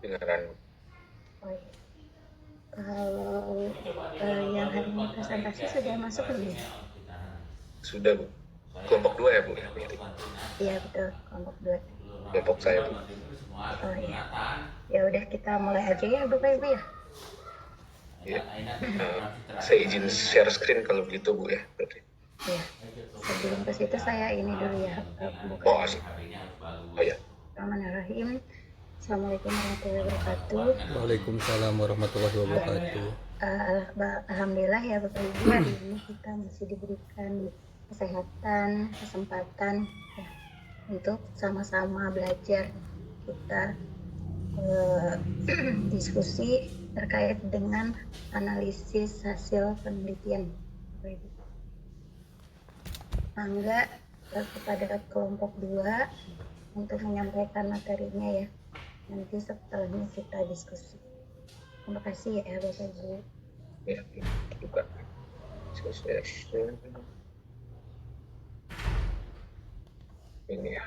dengaran. Oh iya. Kalau yang hari ini presentasi sudah masuk belum? Sudah, Bu. Kelompok 2 ya, Bu? Ya, berarti. Iya betul, kelompok 2. Kelompok saya, Bu. Oh iya. Ya udah kita mulai aja ya Bapak Ibu ya. Ya. Saya izin share screen kalau begitu, Bu ya. Berarti. Iya. Sebelum ke situ saya ini dulu ya, buka. Oh, asik. Oh ya. Bismillahirrahmanirrahim. Assalamualaikum warahmatullahi wabarakatuh. Waalaikumsalam warahmatullahi wabarakatuh. Alhamdulillah ya Bapak Ibu, hari ini kita masih diberikan kesehatan, kesempatan ya, untuk sama-sama belajar. Kita diskusi terkait dengan analisis hasil penelitian. Bapak Ibu. Angga kepada kelompok 2 untuk menyampaikan materinya ya. Nanti setelahnya kita diskusi. Terima kasih ya Bapak Ibu. Ya, buka. Ini ya.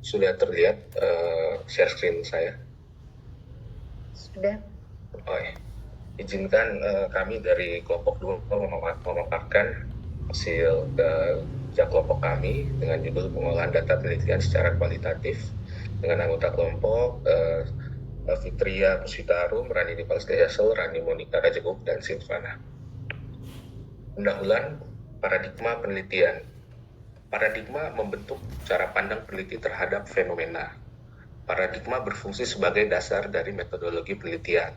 Sudah terlihat share screen saya? Sudah. Oh ya. Izinkan kami dari kelompok 2 memaparkan hasil kerja kelompok kami dengan judul pengolahan data penelitian secara kualitatif dengan anggota kelompok Fitria Puspitarum, Rani Nicholas Dayasel, Rani Monica Rajagub, dan Silvana. Pendahuluan paradigma penelitian. Paradigma membentuk cara pandang peneliti terhadap fenomena. Paradigma berfungsi sebagai dasar dari metodologi penelitian.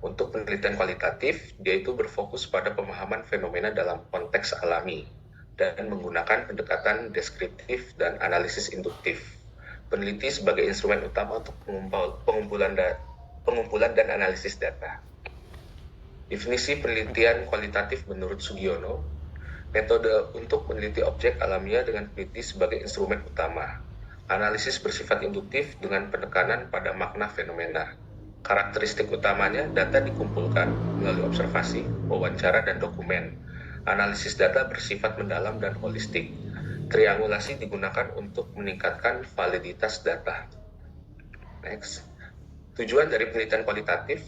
Untuk penelitian kualitatif, dia itu berfokus pada pemahaman fenomena dalam konteks alami dan menggunakan pendekatan deskriptif dan analisis induktif. Peneliti sebagai instrumen utama untuk pengumpulan dan analisis data. Definisi penelitian kualitatif menurut Sugiono, metode untuk meneliti objek alamiah dengan peneliti sebagai instrumen utama. Analisis bersifat induktif dengan penekanan pada makna fenomena. Karakteristik utamanya, data dikumpulkan melalui observasi, wawancara, dan dokumen. Analisis data bersifat mendalam dan holistik. Triangulasi digunakan untuk meningkatkan validitas data. Next. Tujuan dari penelitian kualitatif,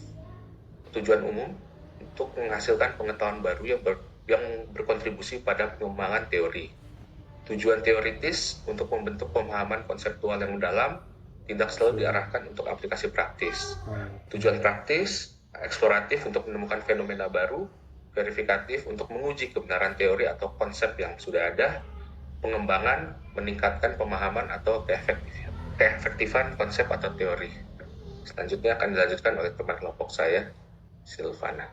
tujuan umum untuk menghasilkan pengetahuan baru yang berkontribusi pada pengembangan teori. Tujuan teoritis untuk membentuk pemahaman konseptual yang mendalam, tidak selalu diarahkan untuk aplikasi praktis. Tujuan praktis, eksploratif untuk menemukan fenomena baru, verifikatif untuk menguji kebenaran teori atau konsep yang sudah ada, pengembangan, meningkatkan pemahaman atau keefektifan konsep atau teori. Selanjutnya akan dilanjutkan oleh teman kelompok saya, Silvana.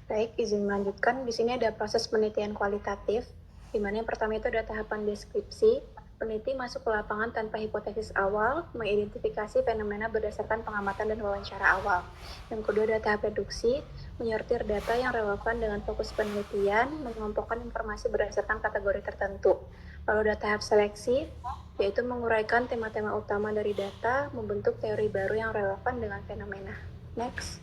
Baik, izin melanjutkan. Di sini ada proses penelitian kualitatif, di mana yang pertama itu ada tahapan deskripsi. Peneliti masuk ke lapangan tanpa hipotesis awal, mengidentifikasi fenomena berdasarkan pengamatan dan wawancara awal. Yang kedua ada tahap reduksi, menyortir data yang relevan dengan fokus penelitian, mengelompokkan informasi berdasarkan kategori tertentu. Lalu ada tahap seleksi, yaitu menguraikan tema-tema utama dari data, membentuk teori baru yang relevan dengan fenomena. Next.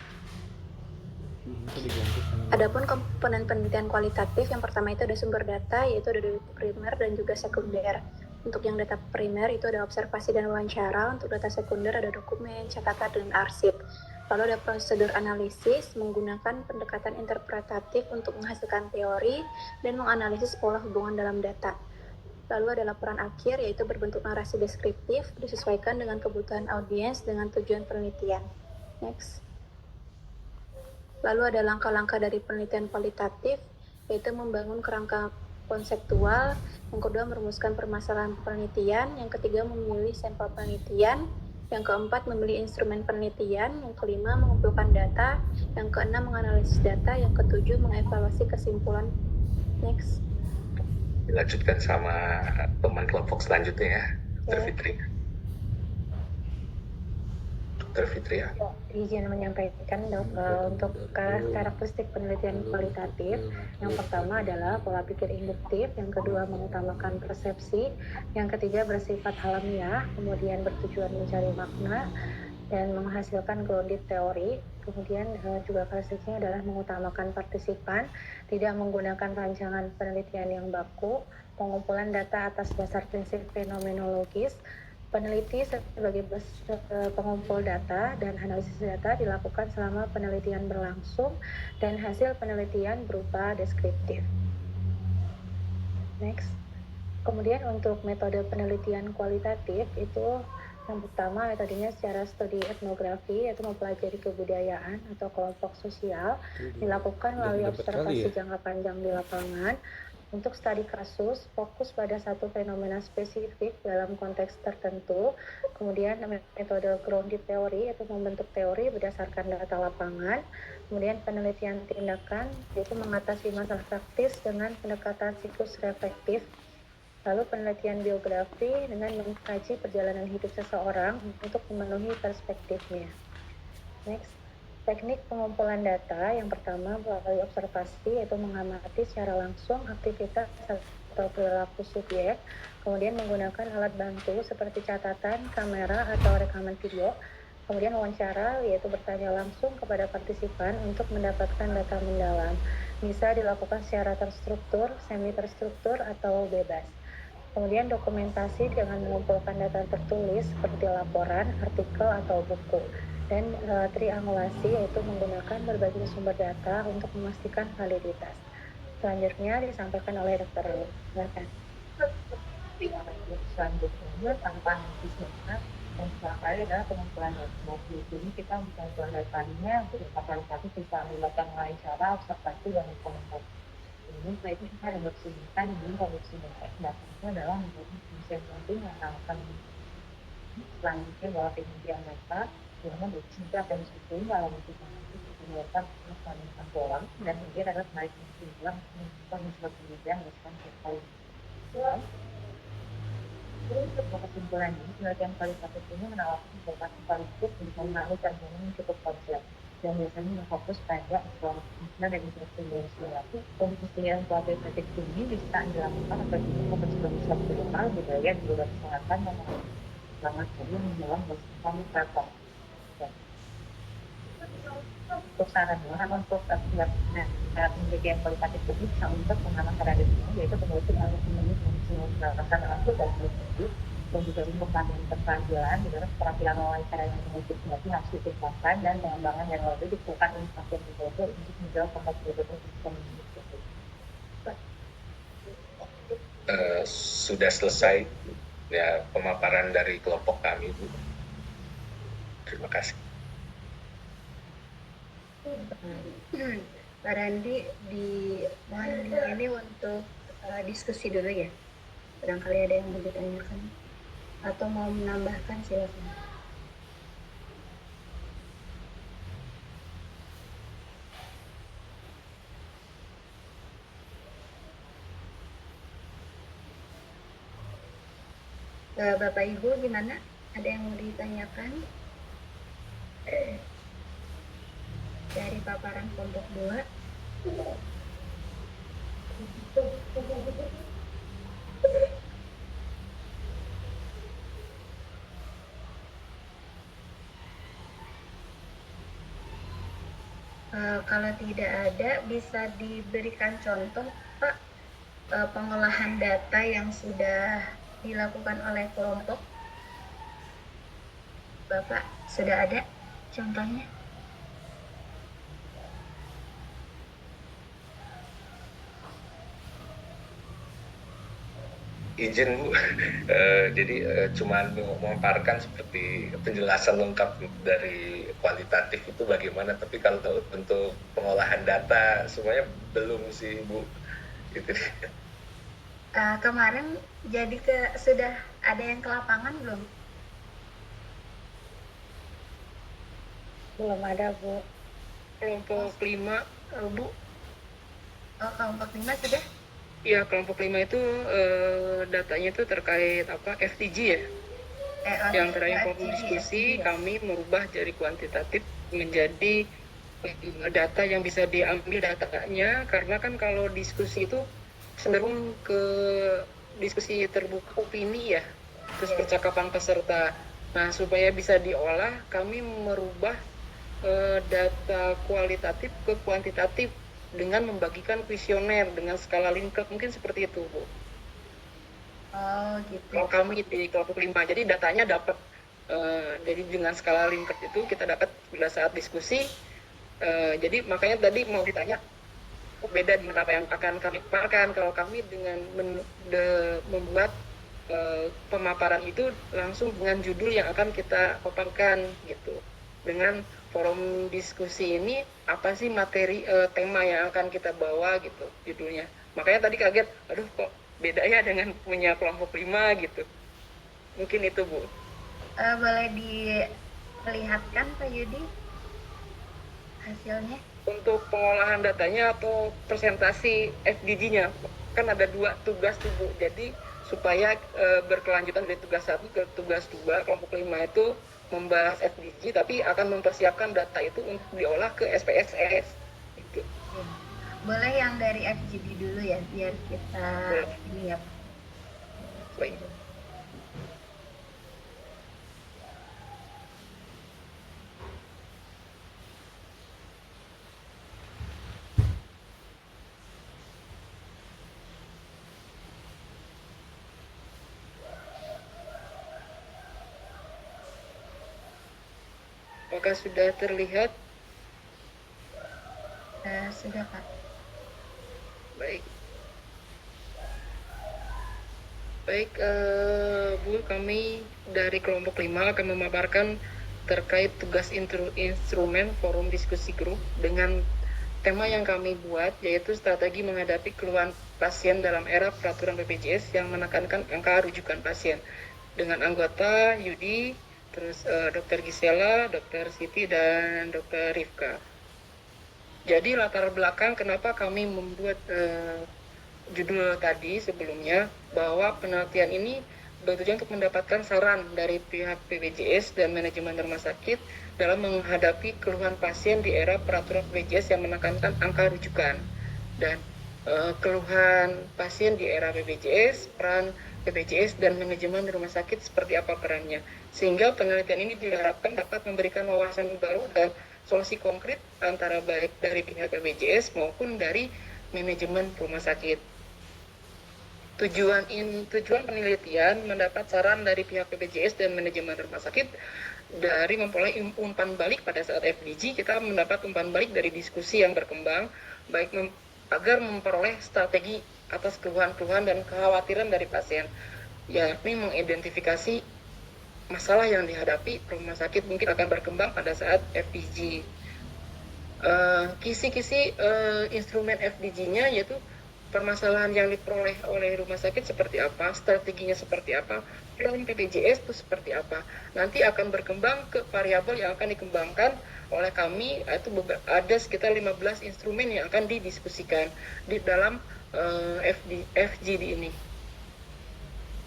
Adapun komponen penelitian kualitatif, yang pertama itu ada sumber data, yaitu ada dari primer dan juga sekunder. Untuk yang data primer itu ada observasi dan wawancara, untuk data sekunder ada dokumen, catatan, dan arsip. Lalu ada prosedur analisis, menggunakan pendekatan interpretatif untuk menghasilkan teori dan menganalisis pola hubungan dalam data. Lalu ada laporan akhir, yaitu berbentuk narasi deskriptif, disesuaikan dengan kebutuhan audiens dengan tujuan penelitian. Next. Lalu ada langkah-langkah dari penelitian kualitatif, yaitu membangun kerangka konseptual, yang kedua merumuskan permasalahan penelitian, yang ketiga memilih sampel penelitian, yang keempat memilih instrumen penelitian, yang kelima mengumpulkan data, yang keenam menganalisis data, yang ketujuh mengevaluasi kesimpulan. Next. Dilanjutkan sama teman kelompok selanjutnya ya, Dr. Fitri. Dr. Fitri ya. Izin menyampaikan untuk karakteristik penelitian kualitatif. Yang pertama adalah pola pikir induktif, yang kedua mengutamakan persepsi, yang ketiga bersifat alamiah, kemudian bertujuan mencari makna dan menghasilkan grounded teori. Kemudian juga karakteristiknya adalah mengutamakan partisipan, tidak menggunakan rancangan penelitian yang baku, pengumpulan data atas dasar prinsip fenomenologis, Peneliti sebagai pengumpul data dan analisis data dilakukan selama penelitian berlangsung dan hasil penelitian berupa deskriptif. Next. Kemudian untuk metode penelitian kualitatif itu yang pertama metodenya secara studi etnografi, yaitu mempelajari kebudayaan atau kelompok sosial, dilakukan melalui observasi jangka panjang di lapangan. Untuk studi kasus, fokus pada satu fenomena spesifik dalam konteks tertentu. Kemudian metode grounded theory, yaitu membentuk teori berdasarkan data lapangan. Kemudian penelitian tindakan, yaitu mengatasi masalah praktis dengan pendekatan siklus reflektif. Lalu penelitian biografi dengan mengkaji perjalanan hidup seseorang untuk memenuhi perspektifnya. Next. Teknik pengumpulan data yang pertama melalui observasi, yaitu mengamati secara langsung aktivitas atau perilaku subjek, kemudian menggunakan alat bantu seperti catatan, kamera, atau rekaman video, kemudian wawancara, yaitu bertanya langsung kepada partisipan untuk mendapatkan data mendalam. Bisa dilakukan secara terstruktur, semi terstruktur, atau bebas. Kemudian dokumentasi dengan mengumpulkan data tertulis seperti laporan, artikel, atau buku. Dan triangulasi, yaitu menggunakan berbagai sumber data untuk memastikan validitas. Selanjutnya disampaikan oleh Dr. Lee. Silakan. Selanjutnya tanpa antisipasi dan terakhir adalah pengumpulan data. Di sini kita bisa datanya berupa kualitatif, bisa melibatkan wawancara, observasi, dan komunikasi. Ini baiknya kita reduksikan di reduksi data itu adalah menjadi fungsi yang penting yang akan selanjutnya bahwa penelitian data yang juga akan disusun dalam bentuk penelitian mekanisme bola dan kemudian adalah menarik kesimpulan menentukan penelitian berdasarkan sekali. Untuk kesimpulan ini, penelitian kualitatif ini menawarkan informasi kualitatif untuk mengenai terjemahan cukup konsep dan biasanya berfokus pada informasi dan investigasi. Penelitian kualitatif ini bisa dilakukan atau dilakukan sebagai suatu lokal budaya di luar kesehatan dan selamat jadi menjelang bersama platform. Untuk saran untuk penelitian kualitatif ini bisa untuk pengalaman tradisional, yaitu penelitian harus memiliki penjelasan langsung dan peneliti dan juga untuk pelatihan keterampilan di dalam keterampilan wawancara yang menulis berarti harus ditingkatkan dan pengembangan yang lebih dilakukan inovasi yang berbeda untuk menjawab kompetitif komunikasi. Sudah selesai ya pemaparan dari kelompok kami, Bu. Terima kasih. Pak Randi, mohon ini untuk diskusi dulu ya. Barangkali ada yang mau ditanyakan atau mau menambahkan, silakan. Bapak Ibu gimana? Ada yang mau ditanyakan? Dari paparan kelompok 2. Kalau tidak ada, bisa diberikan contoh, Pak, pengolahan data yang sudah dilakukan oleh kelompok. Bapak, sudah ada contohnya? Izin, Bu. Jadi cuman memaparkan seperti penjelasan lengkap dari kualitatif itu bagaimana, tapi kalau untuk pengolahan data semuanya belum sih, Bu. Gitu. Kemarin jadi sudah ada yang ke lapangan belum? Belum ada, Bu. Kelompok 5, Bu. Oh, kelompok 5 sudah? Ya, kelompok 5 itu datanya itu terkait FTG ya. Yang terakhir fokus diskusi, kami merubah dari kuantitatif menjadi data yang bisa diambil datanya, karena kan kalau diskusi itu cenderung ke diskusi terbuka opini ya, terus percakapan peserta. Nah, supaya bisa diolah, kami merubah data kualitatif ke kuantitatif dengan membagikan kuesioner dengan skala Likert, mungkin seperti itu, Bu. Oh gitu. Kalau kami di kelompok 5, jadi datanya dapat jadi dengan skala Likert itu kita dapat pada saat diskusi. Jadi makanya tadi mau ditanya beda dengan apa yang akan kami paparkan. Kalau kami dengan membuat pemaparan itu langsung dengan judul yang akan kita paparkan gitu. Dengan forum diskusi ini apa sih materi tema yang akan kita bawa gitu judulnya. Makanya tadi kaget, aduh kok beda ya dengan punya kelompok 5 gitu. Mungkin itu Bu. Boleh diperlihatkan Pak Yudi hasilnya? Untuk pengolahan datanya atau presentasi FDG-nya kan ada 2 tugas tuh Bu. Jadi supaya berkelanjutan dari tugas 1 ke tugas 2, kelompok 5 itu membahas FDG tapi akan mempersiapkan data itu untuk diolah ke SPSS gitu. Boleh yang dari FGD dulu ya, biar kita ini ya. Baik. Apakah sudah terlihat? Sudah Pak. Baik. Baik, Bu, kami dari kelompok 5 akan memaparkan terkait tugas instrumen forum diskusi grup dengan tema yang kami buat, yaitu strategi menghadapi keluhan pasien dalam era peraturan BPJS yang menekankan angka rujukan pasien. Dengan anggota Yudi, terus Dr. Gisela, Dr. Siti, dan Dr. Rifka. Jadi latar belakang kenapa kami membuat judul tadi sebelumnya, bahwa penelitian ini bertujuan untuk mendapatkan saran dari pihak BPJS dan manajemen rumah sakit dalam menghadapi keluhan pasien di era peraturan BPJS yang menekankan angka rujukan. Dan keluhan pasien di era BPJS, peran BPJS dan manajemen rumah sakit seperti apa perannya. Sehingga penelitian ini diharapkan dapat memberikan wawasan baru dan solusi konkret antara baik dari pihak BPJS maupun dari manajemen rumah sakit. Tujuan penelitian mendapat saran dari pihak BPJS dan manajemen rumah sakit dari memperoleh umpan balik pada saat FDG. Kita mendapat umpan balik dari diskusi yang berkembang, baik agar memperoleh strategi atas keluhan-keluhan dan kekhawatiran dari pasien, yakni mengidentifikasi masalah yang dihadapi rumah sakit mungkin akan berkembang pada saat FDG. Kisi-kisi instrumen FDG-nya yaitu permasalahan yang diperoleh oleh rumah sakit seperti apa, strateginya seperti apa, plan BPJS itu seperti apa. Nanti akan berkembang ke variabel yang akan dikembangkan oleh kami, itu ada sekitar 15 instrumen yang akan didiskusikan di dalam FGD ini.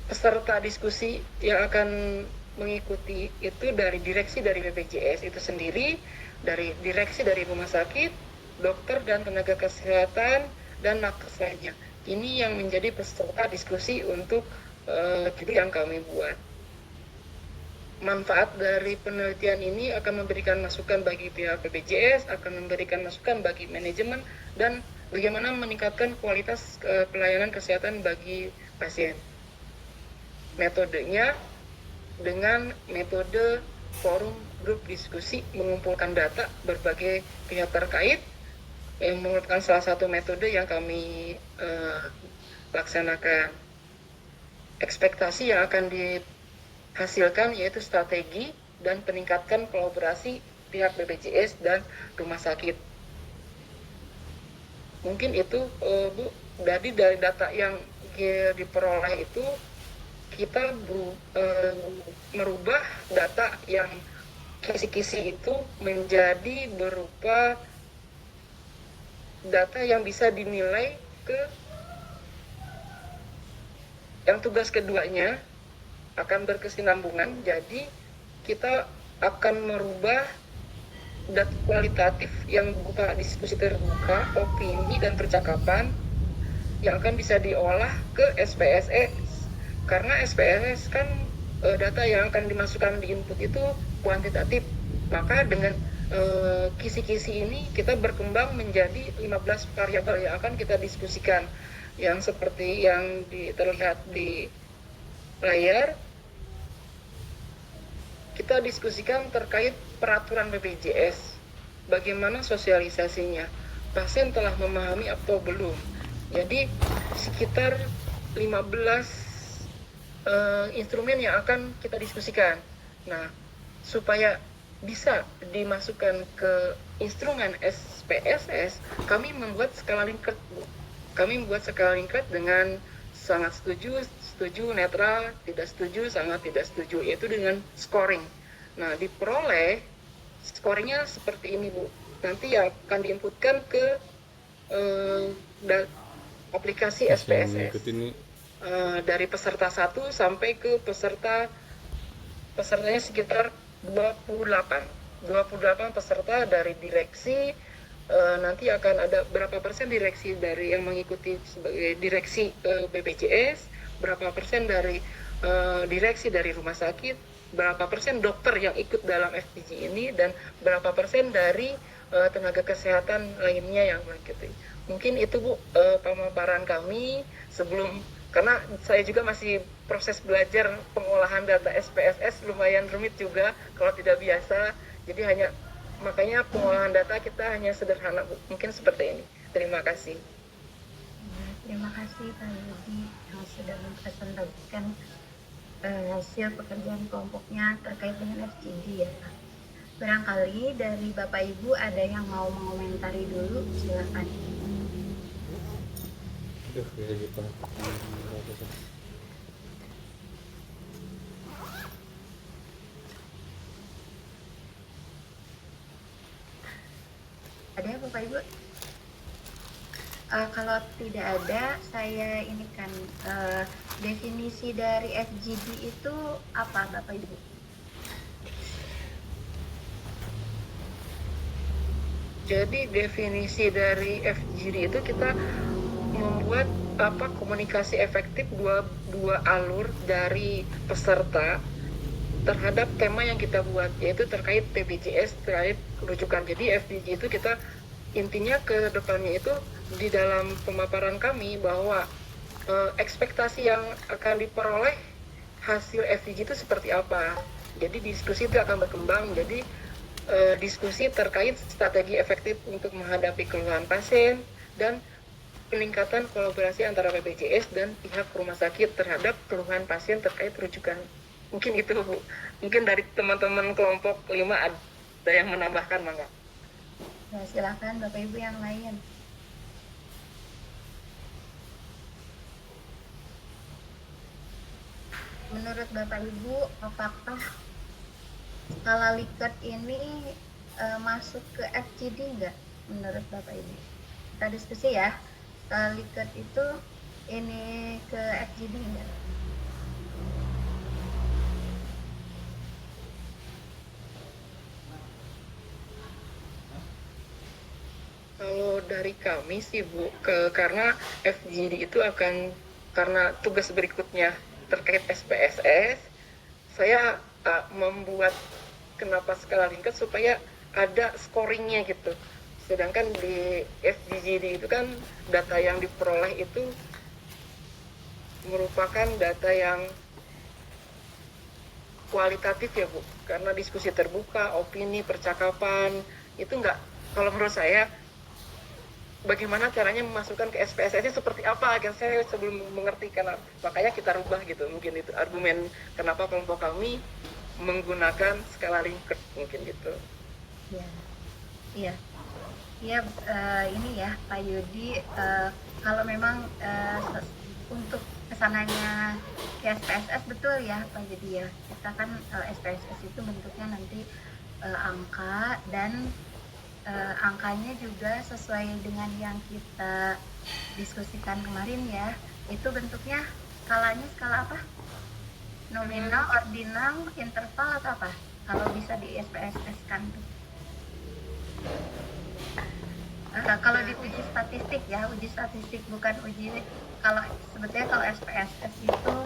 Peserta diskusi yang akan mengikuti itu dari direksi dari BPJS itu sendiri, dari direksi dari rumah sakit, dokter dan tenaga kesehatan, dan nakes lainnya. Ini yang menjadi peserta diskusi untuk judul yang kami buat. Manfaat dari penelitian ini akan memberikan masukan bagi pihak BPJS, akan memberikan masukan bagi manajemen, dan bagaimana meningkatkan kualitas pelayanan kesehatan bagi pasien. Metodenya dengan metode forum grup diskusi, mengumpulkan data berbagai pihak terkait, yang merupakan salah satu metode yang kami laksanakan. Ekspektasi yang akan dihasilkan yaitu strategi dan peningkatkan kolaborasi pihak BPJS dan rumah sakit. Mungkin itu Bu, dari data yang diperoleh itu kita merubah data yang kisi-kisi itu menjadi berupa data yang bisa dinilai ke yang tugas keduanya akan berkesinambungan. Jadi kita akan merubah data kualitatif yang berupa diskusi terbuka, opini dan percakapan yang akan bisa diolah ke SPSS. Karena SPSS kan data yang akan dimasukkan di input itu kuantitatif. Maka dengan kisi-kisi ini kita berkembang menjadi 15 variabel yang akan kita diskusikan, yang seperti yang terlihat di layar, kita diskusikan terkait peraturan BPJS. Bagaimana sosialisasinya? Pasien telah memahami atau belum? Jadi sekitar 15 instrumen yang akan kita diskusikan. Nah, supaya bisa dimasukkan ke instrumen SPSS, kami membuat skala Likert, Bu. Kami membuat skala Likert dengan sangat setuju, setuju, netral, tidak setuju, sangat tidak setuju, yaitu dengan scoring. Nah, diperoleh scoringnya seperti ini, Bu. Nanti akan diinputkan ke aplikasi SPSS. Dari peserta 1 sampai ke pesertanya sekitar 28 peserta dari direksi. Nanti akan ada berapa persen direksi dari yang mengikuti sebagai direksi BPJS, berapa persen dari direksi dari rumah sakit, berapa persen dokter yang ikut dalam FPG ini, dan berapa persen dari tenaga kesehatan lainnya yang mengikuti. Mungkin itu, Bu, pemaparan kami sebelum, karena saya juga masih proses belajar pengolahan data SPSS, lumayan rumit juga kalau tidak biasa. Jadi makanya pengolahan data kita hanya sederhana, Bu. Mungkin seperti ini. Terima kasih. Terima kasih Pak Yudi yang sudah mempresentasikan hasil pekerjaan kelompoknya terkait dengan FGD ya Pak. Barangkali dari Bapak Ibu ada yang mau mengomentari dulu, silakan. Ada ya Bapak Ibu? Kalau tidak ada, saya ini kan definisi dari FGD itu apa Bapak Ibu? Jadi definisi dari FGD itu kita membuat komunikasi efektif dua alur dari peserta terhadap tema yang kita buat, yaitu terkait BPJS, terkait rujukan. Jadi FGD itu kita intinya ke depannya itu di dalam pemaparan kami bahwa ekspektasi yang akan diperoleh hasil FGD itu seperti apa. Jadi diskusi itu akan berkembang. Jadi diskusi terkait strategi efektif untuk menghadapi keluhan pasien dan peningkatan kolaborasi antara BPJS dan pihak rumah sakit terhadap keluhan pasien terkait rujukan. Mungkin itu, Bu. Mungkin dari teman-teman kelompok 5 ada yang menambahkan, Mangga. Ya, silakan Bapak Ibu yang lain. Menurut Bapak Ibu, apakah skala Likert ini masuk ke FGD enggak menurut Bapak Ibu? Kita diskusi ya, skala Likert itu ini ke FGD enggak? Kalau dari kami sih, Bu, karena FGD itu akan, karena tugas berikutnya terkait SPSS, saya membuat kenapa skala Likert supaya ada scoringnya gitu. Sedangkan di FGD itu kan data yang diperoleh itu merupakan data yang kualitatif ya, Bu, karena diskusi terbuka, opini, percakapan itu enggak, kalau menurut saya bagaimana caranya memasukkan ke SPSS seperti apa, kan saya sebelum mengerti, karena makanya kita rubah gitu. Mungkin itu argumen kenapa kelompok kami menggunakan skala Likert, mungkin gitu. Iya, ini ya Pak Yudi, kalau memang untuk kesananya ke SPSS betul ya Pak Yudi ya, kita kan SPSS itu bentuknya nanti angka, dan angkanya juga sesuai dengan yang kita diskusikan kemarin ya. Itu bentuknya skalanya skala apa? Nominal, ordinal, interval atau apa? Kalau bisa di SPSS kan tuh. Kalau di uji statistik ya, uji statistik bukan uji. Kalau sebetulnya kalau SPSS itu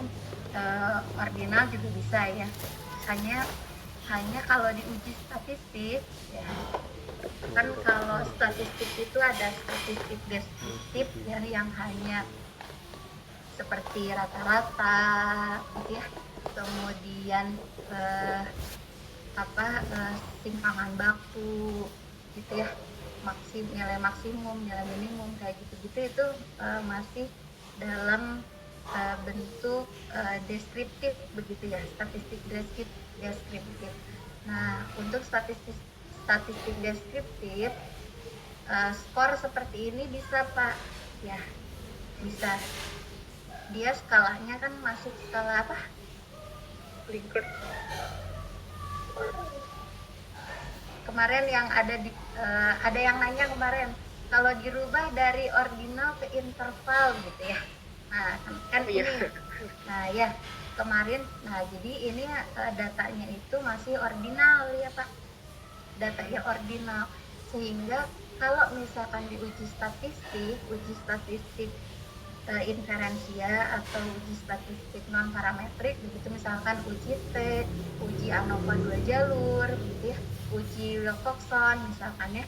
ordinal juga bisa ya. Hanya kalau di uji statistik ya, kan kalau statistik itu ada statistik deskriptif ya, yang hanya seperti rata-rata gitu ya, kemudian simpangan baku gitu ya, nilai maksimum, nilai minimum kayak gitu-gitu, itu masih dalam bentuk deskriptif begitu ya, statistik deskriptif. Nah, untuk statistik deskriptif, skor seperti ini bisa Pak, ya bisa. Dia skalanya kan masuk skala apa? Likert. Kemarin yang ada yang nanya kemarin, kalau dirubah dari ordinal ke interval gitu ya. Nah, kan ini. Nah, ya, kemarin. Nah, jadi ini datanya itu masih ordinal ya, Pak. Datanya ordinal. Sehingga kalau misalkan diuji statistik inferensia atau uji statistik non parametrik begitu, misalkan uji T, uji ANOVA 2 jalur gitu ya, uji Wilcoxon misalkan ya.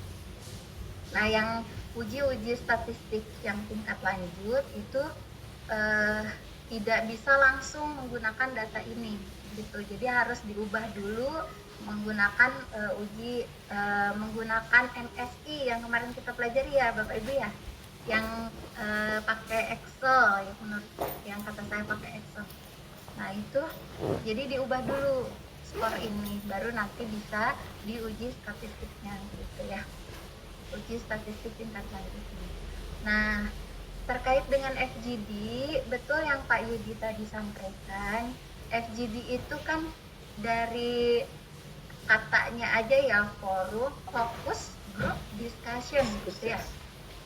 Nah, yang uji statistik yang tingkat lanjut itu tidak bisa langsung menggunakan data ini gitu. Jadi harus diubah dulu menggunakan menggunakan MSI yang kemarin kita pelajari ya Bapak Ibu ya, yang pakai Excel, yang kata saya pakai Excel. Nah, itu jadi diubah dulu skor ini, baru nanti bisa diuji statistiknya gitu ya, uji statistik tingkat lanjutnya. Nah, terkait dengan FGD, betul yang Pak Yudi tadi sampaikan, FGD itu kan dari katanya aja ya, forum, fokus, group, discussion gitu ya.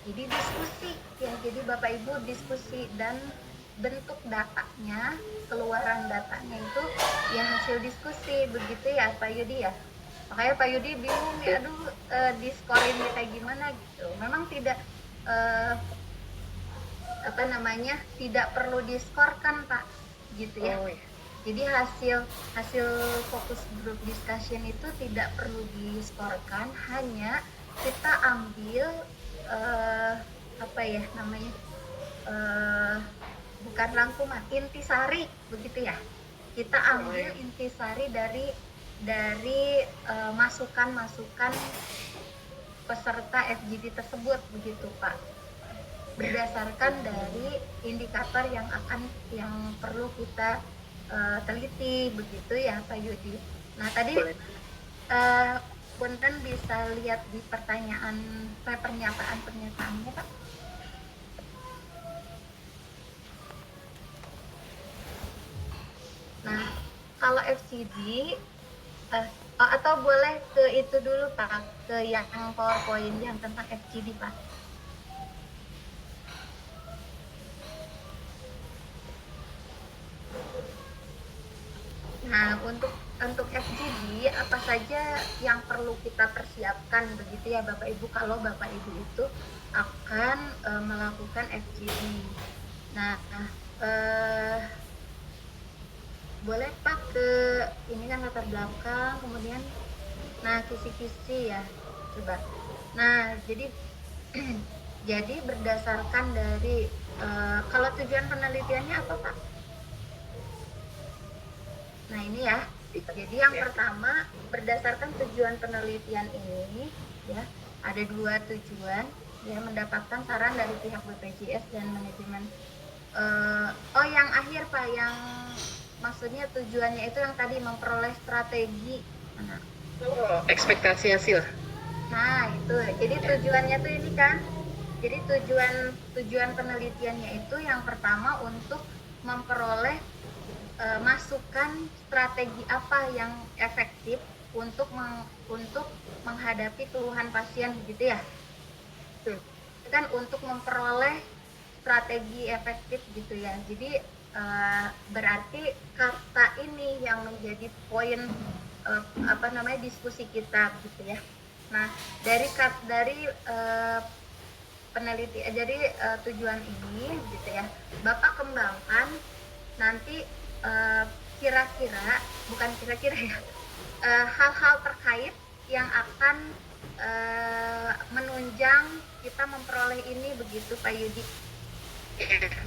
Jadi diskusi ya, jadi Bapak Ibu diskusi, dan bentuk datanya, keluaran datanya itu ya hasil diskusi begitu ya Pak Yudi ya. Makanya Pak Yudi bingung ya, aduh diskorinnya kayak gimana gitu. Memang tidak tidak perlu diskorkan Pak gitu ya. Jadi hasil fokus group discussion itu tidak perlu diskorkan, hanya kita ambil bukan rangkuman, intisari begitu ya. Kita ambil intisari dari masukan-masukan peserta FGD tersebut begitu Pak, berdasarkan dari indikator yang perlu kita teliti begitu ya Pak Yudi. Nah, tadi punten bisa lihat di pernyataannya Pak. Nah, kalau FGD atau boleh ke itu dulu Pak, ke yang PowerPoint yang tentang FGD Pak. Nah, untuk FGD apa saja yang perlu kita persiapkan begitu ya Bapak Ibu, kalau Bapak Ibu itu akan melakukan FGD. Nah, boleh Pak ke ini kan latar belakang, kemudian kisi-kisi ya, coba. Nah, jadi jadi berdasarkan dari kalau tujuan penelitiannya apa Pak? Nah, ini ya. Jadi yang pertama, berdasarkan tujuan penelitian ini ya, ada 2 tujuan ya, mendapatkan saran dari pihak BPJS dan manajemen. Yang akhir Pak, yang maksudnya tujuannya itu yang tadi memperoleh strategi. Ekspektasi hasil. Nah, itu. Jadi tujuannya tuh ini kan. Jadi tujuan penelitiannya itu yang pertama untuk memperoleh masukan strategi apa yang efektif untuk menghadapi keluhan pasien gitu ya. Kan untuk memperoleh strategi efektif gitu ya. Jadi berarti kata ini yang menjadi poin diskusi kita gitu ya. Nah, dari peneliti, jadi tujuan ini gitu ya, Bapak kembangkan nanti hal-hal terkait yang akan menunjang kita memperoleh ini begitu Pak Yudi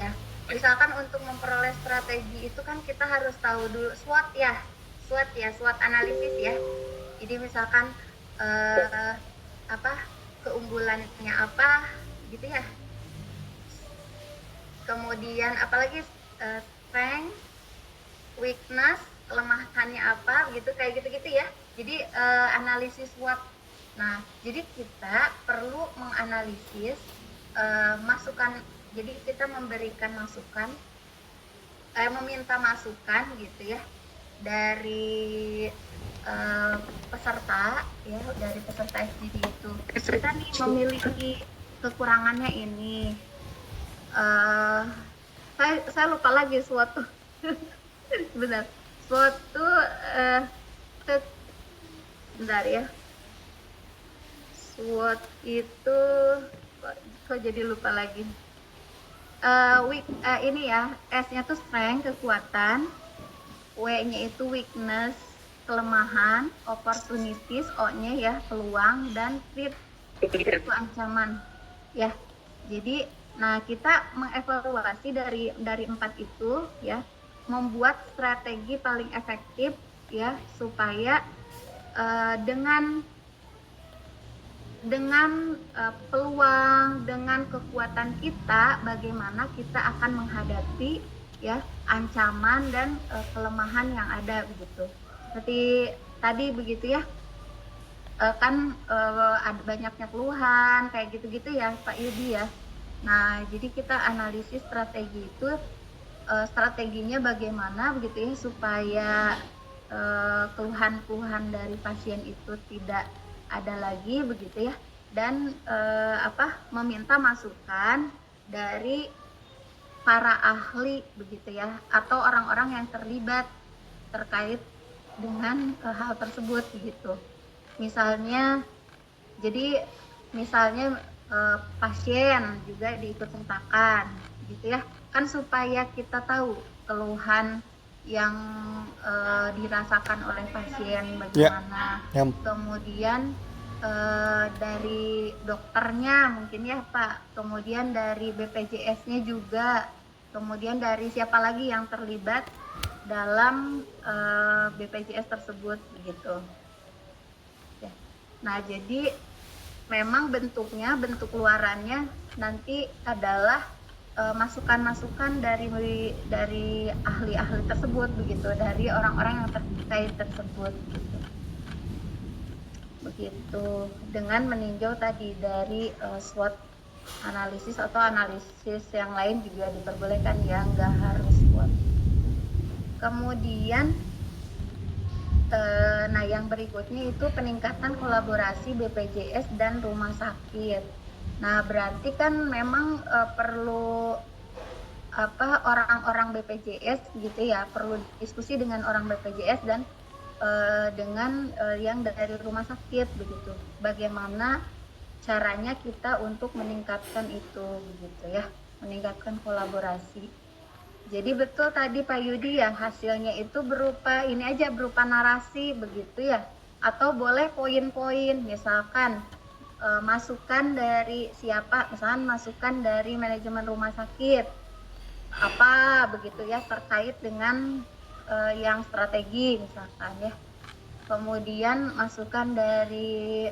ya. Misalkan untuk memperoleh strategi itu kan kita harus tahu dulu SWOT SWOT analisis ya. Jadi misalkan apa keunggulannya apa gitu ya. Kemudian apalagi strength, weakness, kelemahannya apa gitu kayak gitu-gitu ya. Jadi analisis SWOT. Nah, jadi kita perlu menganalisis masukan. Jadi kita memberikan masukan, meminta masukan gitu ya dari peserta ya, dari peserta SDD itu. Kita nih memiliki kekurangannya ini. Saya lupa lagi suatu benar suatu bentar ya, SWOT itu kok jadi lupa lagi. Ini ya, S-nya tuh strength, kekuatan, W-nya itu weakness, kelemahan, opportunities, O-nya ya peluang, dan threat itu ancaman ya. Jadi nah kita mengevaluasi dari 4 itu ya, membuat strategi paling efektif ya, supaya dengan peluang, dengan kekuatan kita, bagaimana kita akan menghadapi ya ancaman dan kelemahan yang ada begitu. Seperti tadi begitu ya, kan ada banyaknya keluhan kayak gitu-gitu ya Pak Yudi ya. Nah jadi kita analisis strategi itu, strateginya bagaimana begitu ya, supaya keluhan-keluhan dari pasien itu tidak ada lagi begitu ya, dan meminta masukan dari para ahli begitu ya, atau orang-orang yang terlibat terkait dengan hal tersebut gitu. Misalnya pasien juga diikut sertakan gitu ya, kan supaya kita tahu keluhan yang dirasakan oleh pasien bagaimana. Kemudian dari dokternya mungkin ya Pak, kemudian dari BPJS-nya juga, kemudian dari siapa lagi yang terlibat dalam BPJS tersebut begitu ya. Nah jadi memang bentuk luarannya nanti adalah masukan-masukan dari ahli-ahli tersebut begitu, dari orang-orang yang terkait tersebut begitu, dengan meninjau tadi dari SWOT analisis atau analisis yang lain juga diperbolehkan ya, nggak harus SWOT. Kemudian nah yang berikutnya itu peningkatan kolaborasi BPJS dan rumah sakit. Nah berarti kan memang perlu orang-orang BPJS gitu ya, perlu diskusi dengan orang BPJS dan dengan yang dari rumah sakit begitu, bagaimana caranya kita untuk meningkatkan itu begitu ya, meningkatkan kolaborasi. Jadi betul tadi Pak Yudi ya, hasilnya itu berupa narasi begitu ya, atau boleh poin-poin, misalkan masukan dari siapa, misalkan masukan dari manajemen rumah sakit apa begitu ya, terkait dengan yang strategi misalkan ya. Kemudian masukan dari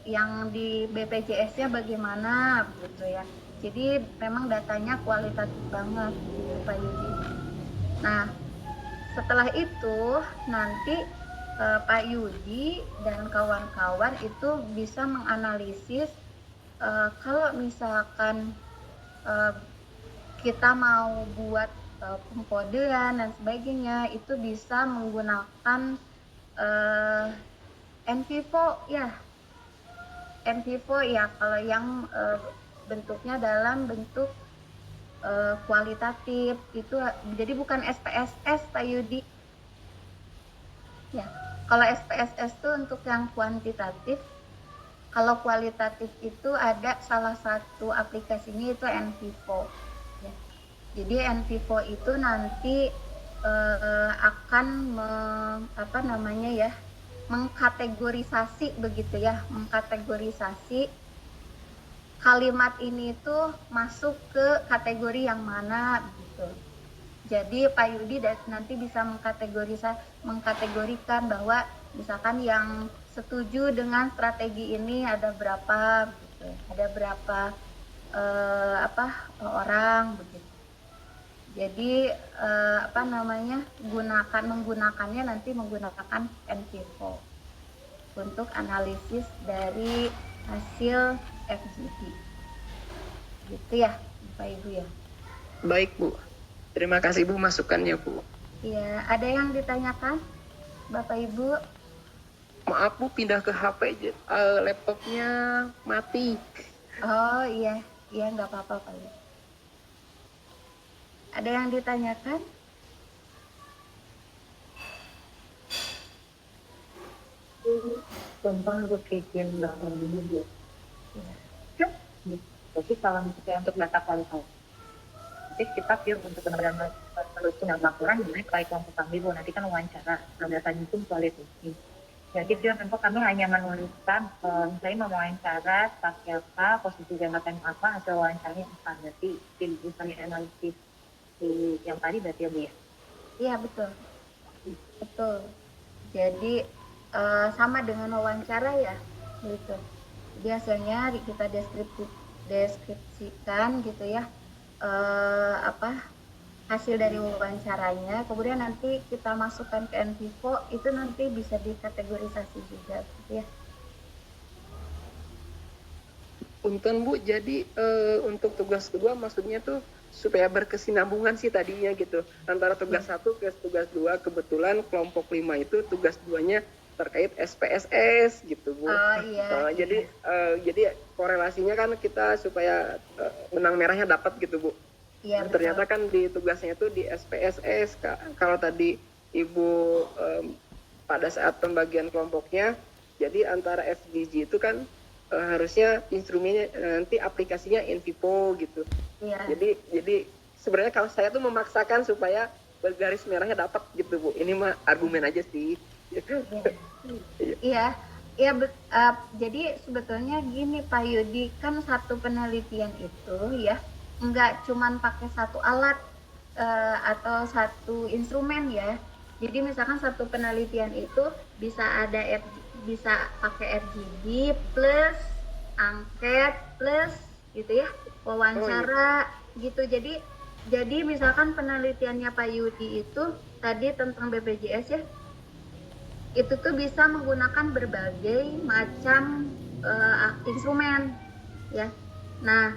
yang di BPJS-nya bagaimana begitu ya. Jadi memang datanya kualitatif banget gitu Pak Yudi. Nah setelah itu nanti Pak Yudi dan kawan-kawan itu bisa menganalisis kalau misalkan kita mau buat pengkodean dan sebagainya, itu bisa menggunakan NVivo ya. NVivo ya kalau yang bentuknya dalam bentuk kualitatif itu, jadi bukan SPSS Pak Yudi ya. Kalau SPSS itu untuk yang kuantitatif, kalau kualitatif itu ada salah satu aplikasinya itu NVivo ya. Jadi NVivo itu nanti akan mengkategorisasi begitu ya, mengkategorisasi kalimat ini tuh masuk ke kategori yang mana gitu. Jadi Pak Yudi nanti bisa mengkategorikan bahwa misalkan yang setuju dengan strategi ini ada berapa gitu. Ada berapa orang begitu. Jadi menggunakannya nanti menggunakan NVIVO untuk analisis dari hasil FGD. Gitu ya, Bapak Ibu ya. Baik Bu, terima kasih Bu masukannya Bu. Iya, ada yang ditanyakan Bapak Ibu? Maaf Bu, pindah ke HP, laptopnya mati. Oh iya, nggak apa-apa Pak Ibu. Ada yang ditanyakan? Contoh untuk bikin data dulu. Jadi kalau misalnya untuk data kualitatif kita pure untuk benar-benar penyusunan laporan dimana kalau kelompok kami Bu nanti kan wawancara kalau datanya itu kualitatif. Jadi pure untuk kami hanya menuliskan misalnya mau wawancara pakai apa, posisi jabatan apa, hasil wawancaranya apa, berarti tim misalnya analisis yang tadi berarti ya Bu ya? Iya betul. Jadi sama dengan wawancara ya, gitu. Jadi hasilnya kita deskripsikan gitu ya, hasil dari wawancaranya. Kemudian nanti kita masukkan ke NVIVO, itu nanti bisa dikategorisasi juga, gitu ya. Punten Bu, jadi untuk tugas kedua maksudnya tuh supaya berkesinambungan sih tadinya gitu antara tugas 1 ke tugas 2. Kebetulan kelompok 5 itu tugas 2-nya terkait SPSS gitu Bu. Iya. Jadi korelasinya kan kita supaya benang merahnya dapat gitu Bu. Iya, Ternyata kan di tugasnya itu di SPSS. Kalau tadi Ibu pada saat pembagian kelompoknya, jadi antara FGG itu kan harusnya instrumennya nanti aplikasinya NVIVO gitu. Iya. Jadi sebenarnya kalau saya tuh memaksakan supaya garis merahnya dapat gitu Bu. Ini mah argumen aja sih. Iya. Jadi sebetulnya gini Pak Yudi, kan satu penelitian itu ya nggak cuman pakai satu alat atau satu instrumen ya. Jadi misalkan satu penelitian itu bisa pakai FGD plus angket plus gitu ya, wawancara gitu. Jadi misalkan penelitiannya Pak Yudi itu tadi tentang BPJS ya, itu tuh bisa menggunakan berbagai macam instrumen ya. Nah,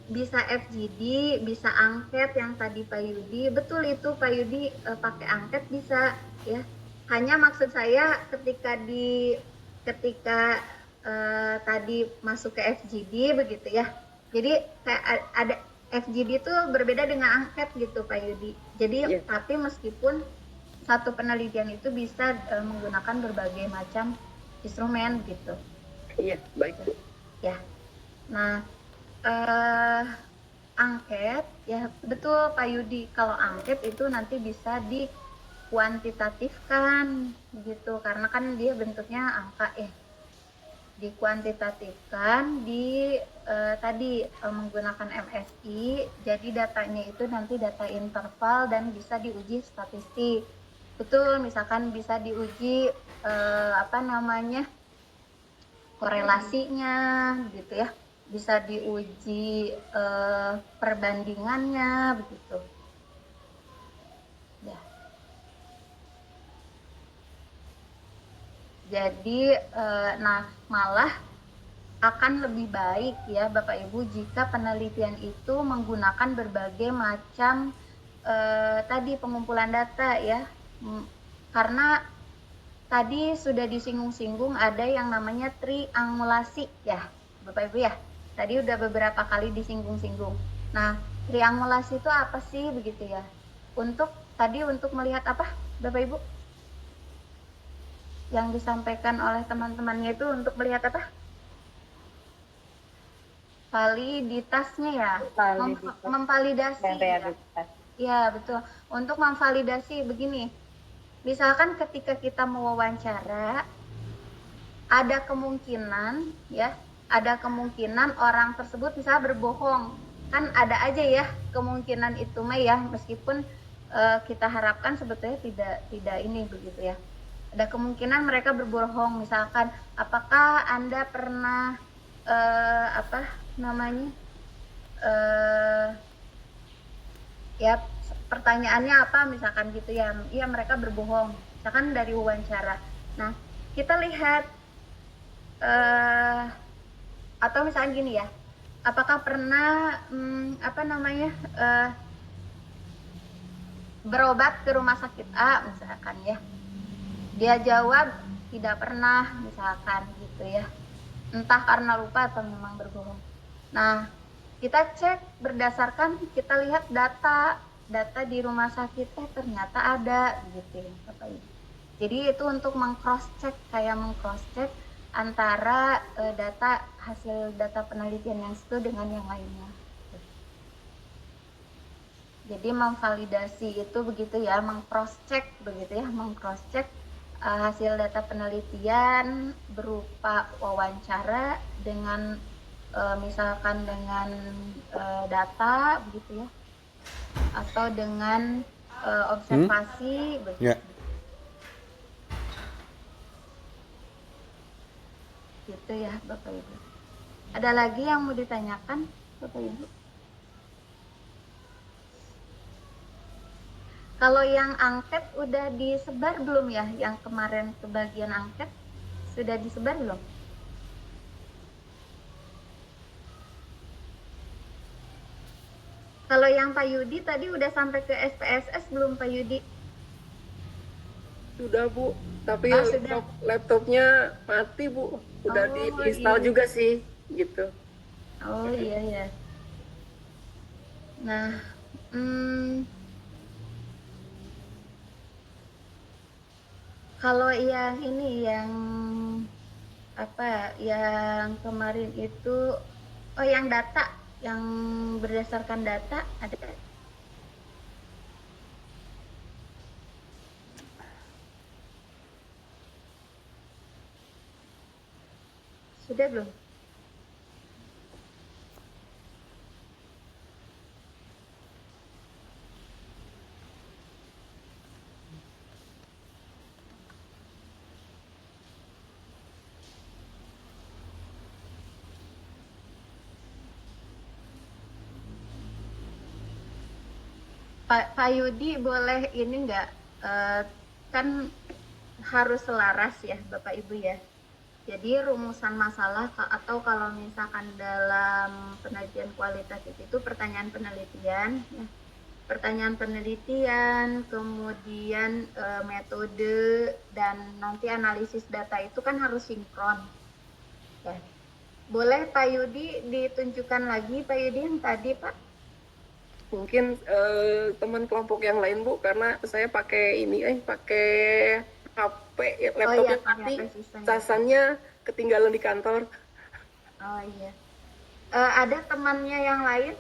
bisa FGD, bisa angket yang tadi Pak Yudi, betul itu Pak Yudi pakai angket bisa ya. Hanya maksud saya ketika tadi masuk ke FGD begitu ya. Jadi kayak ada FGD itu berbeda dengan angket gitu Pak Yudi. Jadi tapi meskipun satu penelitian itu bisa menggunakan berbagai macam instrumen gitu. Iya, baik Bu. Ya. Nah, angket ya betul Pak Yudi, kalau angket itu nanti bisa dikuantitatifkan gitu karena kan dia bentuknya angka ya, dikuantitatifkan tadi menggunakan MSI, jadi datanya itu nanti data interval dan bisa diuji statistik. Betul, misalkan bisa diuji korelasinya gitu ya, bisa diuji perbandingannya begitu ya. Jadi malah akan lebih baik ya Bapak Ibu jika penelitian itu menggunakan berbagai macam tadi pengumpulan data ya, karena tadi sudah disinggung-singgung ada yang namanya triangulasi ya Bapak Ibu ya. Tadi udah beberapa kali disinggung-singgung. Nah, triangulasi itu apa sih begitu ya? Untuk melihat apa Bapak Ibu? Yang disampaikan oleh teman-temannya itu untuk melihat apa? Validitasnya ya. Memvalidasi. Ya, betul. Untuk memvalidasi begini. Misalkan ketika kita mewawancara ada kemungkinan ya ada kemungkinan orang tersebut misalnya berbohong. Kan ada aja ya kemungkinan itu mah ya, meskipun kita harapkan sebetulnya tidak ini begitu ya. Ada kemungkinan mereka berbohong, misalkan apakah Anda pernah apa namanya ya pertanyaannya apa misalkan gitu ya, iya mereka berbohong misalkan dari wawancara. Nah kita lihat atau misalnya gini ya, apakah pernah apa namanya berobat ke rumah sakit A misalkan ya, dia jawab tidak pernah misalkan gitu ya, entah karena lupa atau memang berbohong. Nah kita cek berdasarkan, kita lihat data di rumah sakit ternyata ada gitu ya Bapak Ibu. Jadi itu untuk meng-cross check, kayak meng-cross check antara hasil data penelitian yang satu dengan yang lainnya. Jadi memvalidasi itu begitu ya, meng-cross check begitu ya, meng-cross check hasil data penelitian berupa wawancara dengan misalkan dengan data begitu ya, atau dengan observasi begitu. Ya. Gitu ya Bapak Ibu. Ada lagi yang mau ditanyakan Bapak Ibu? Kalau yang angket udah disebar belum ya? Yang kemarin kebagian angket sudah disebar belum? Kalau yang Pak Yudi tadi udah sampai ke SPSS belum Pak Yudi? Sudah Bu, tapi laptopnya mati Bu. Udah diinstal iya. juga sih, gitu. Oh iya ya. Nah, kalau yang ini yang apa? Yang kemarin itu, yang data, yang berdasarkan data ada? Sudah belum? Pak Yudi boleh ini enggak, kan harus selaras ya Bapak Ibu ya. Jadi rumusan masalah atau kalau misalkan dalam penelitian kualitatif itu pertanyaan penelitian, ya. Pertanyaan penelitian, kemudian metode dan nanti analisis data itu kan harus sinkron. Ya. Boleh Pak Yudi ditunjukkan lagi Pak Yudi yang tadi Pak? Mungkin teman kelompok yang lain Bu, karena saya pakai pakai HP, laptopnya mati, casannya ketinggalan di kantor. Oh iya. Ada temannya yang lain,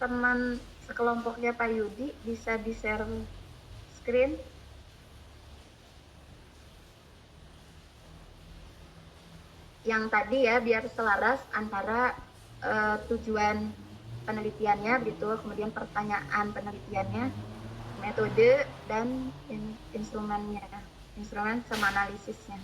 teman sekelompoknya Pak Yudi, bisa di-share screen? Yang tadi ya, biar selaras antara tujuan penelitiannya gitu, kemudian pertanyaan penelitiannya, metode dan instrumen sama analisisnya.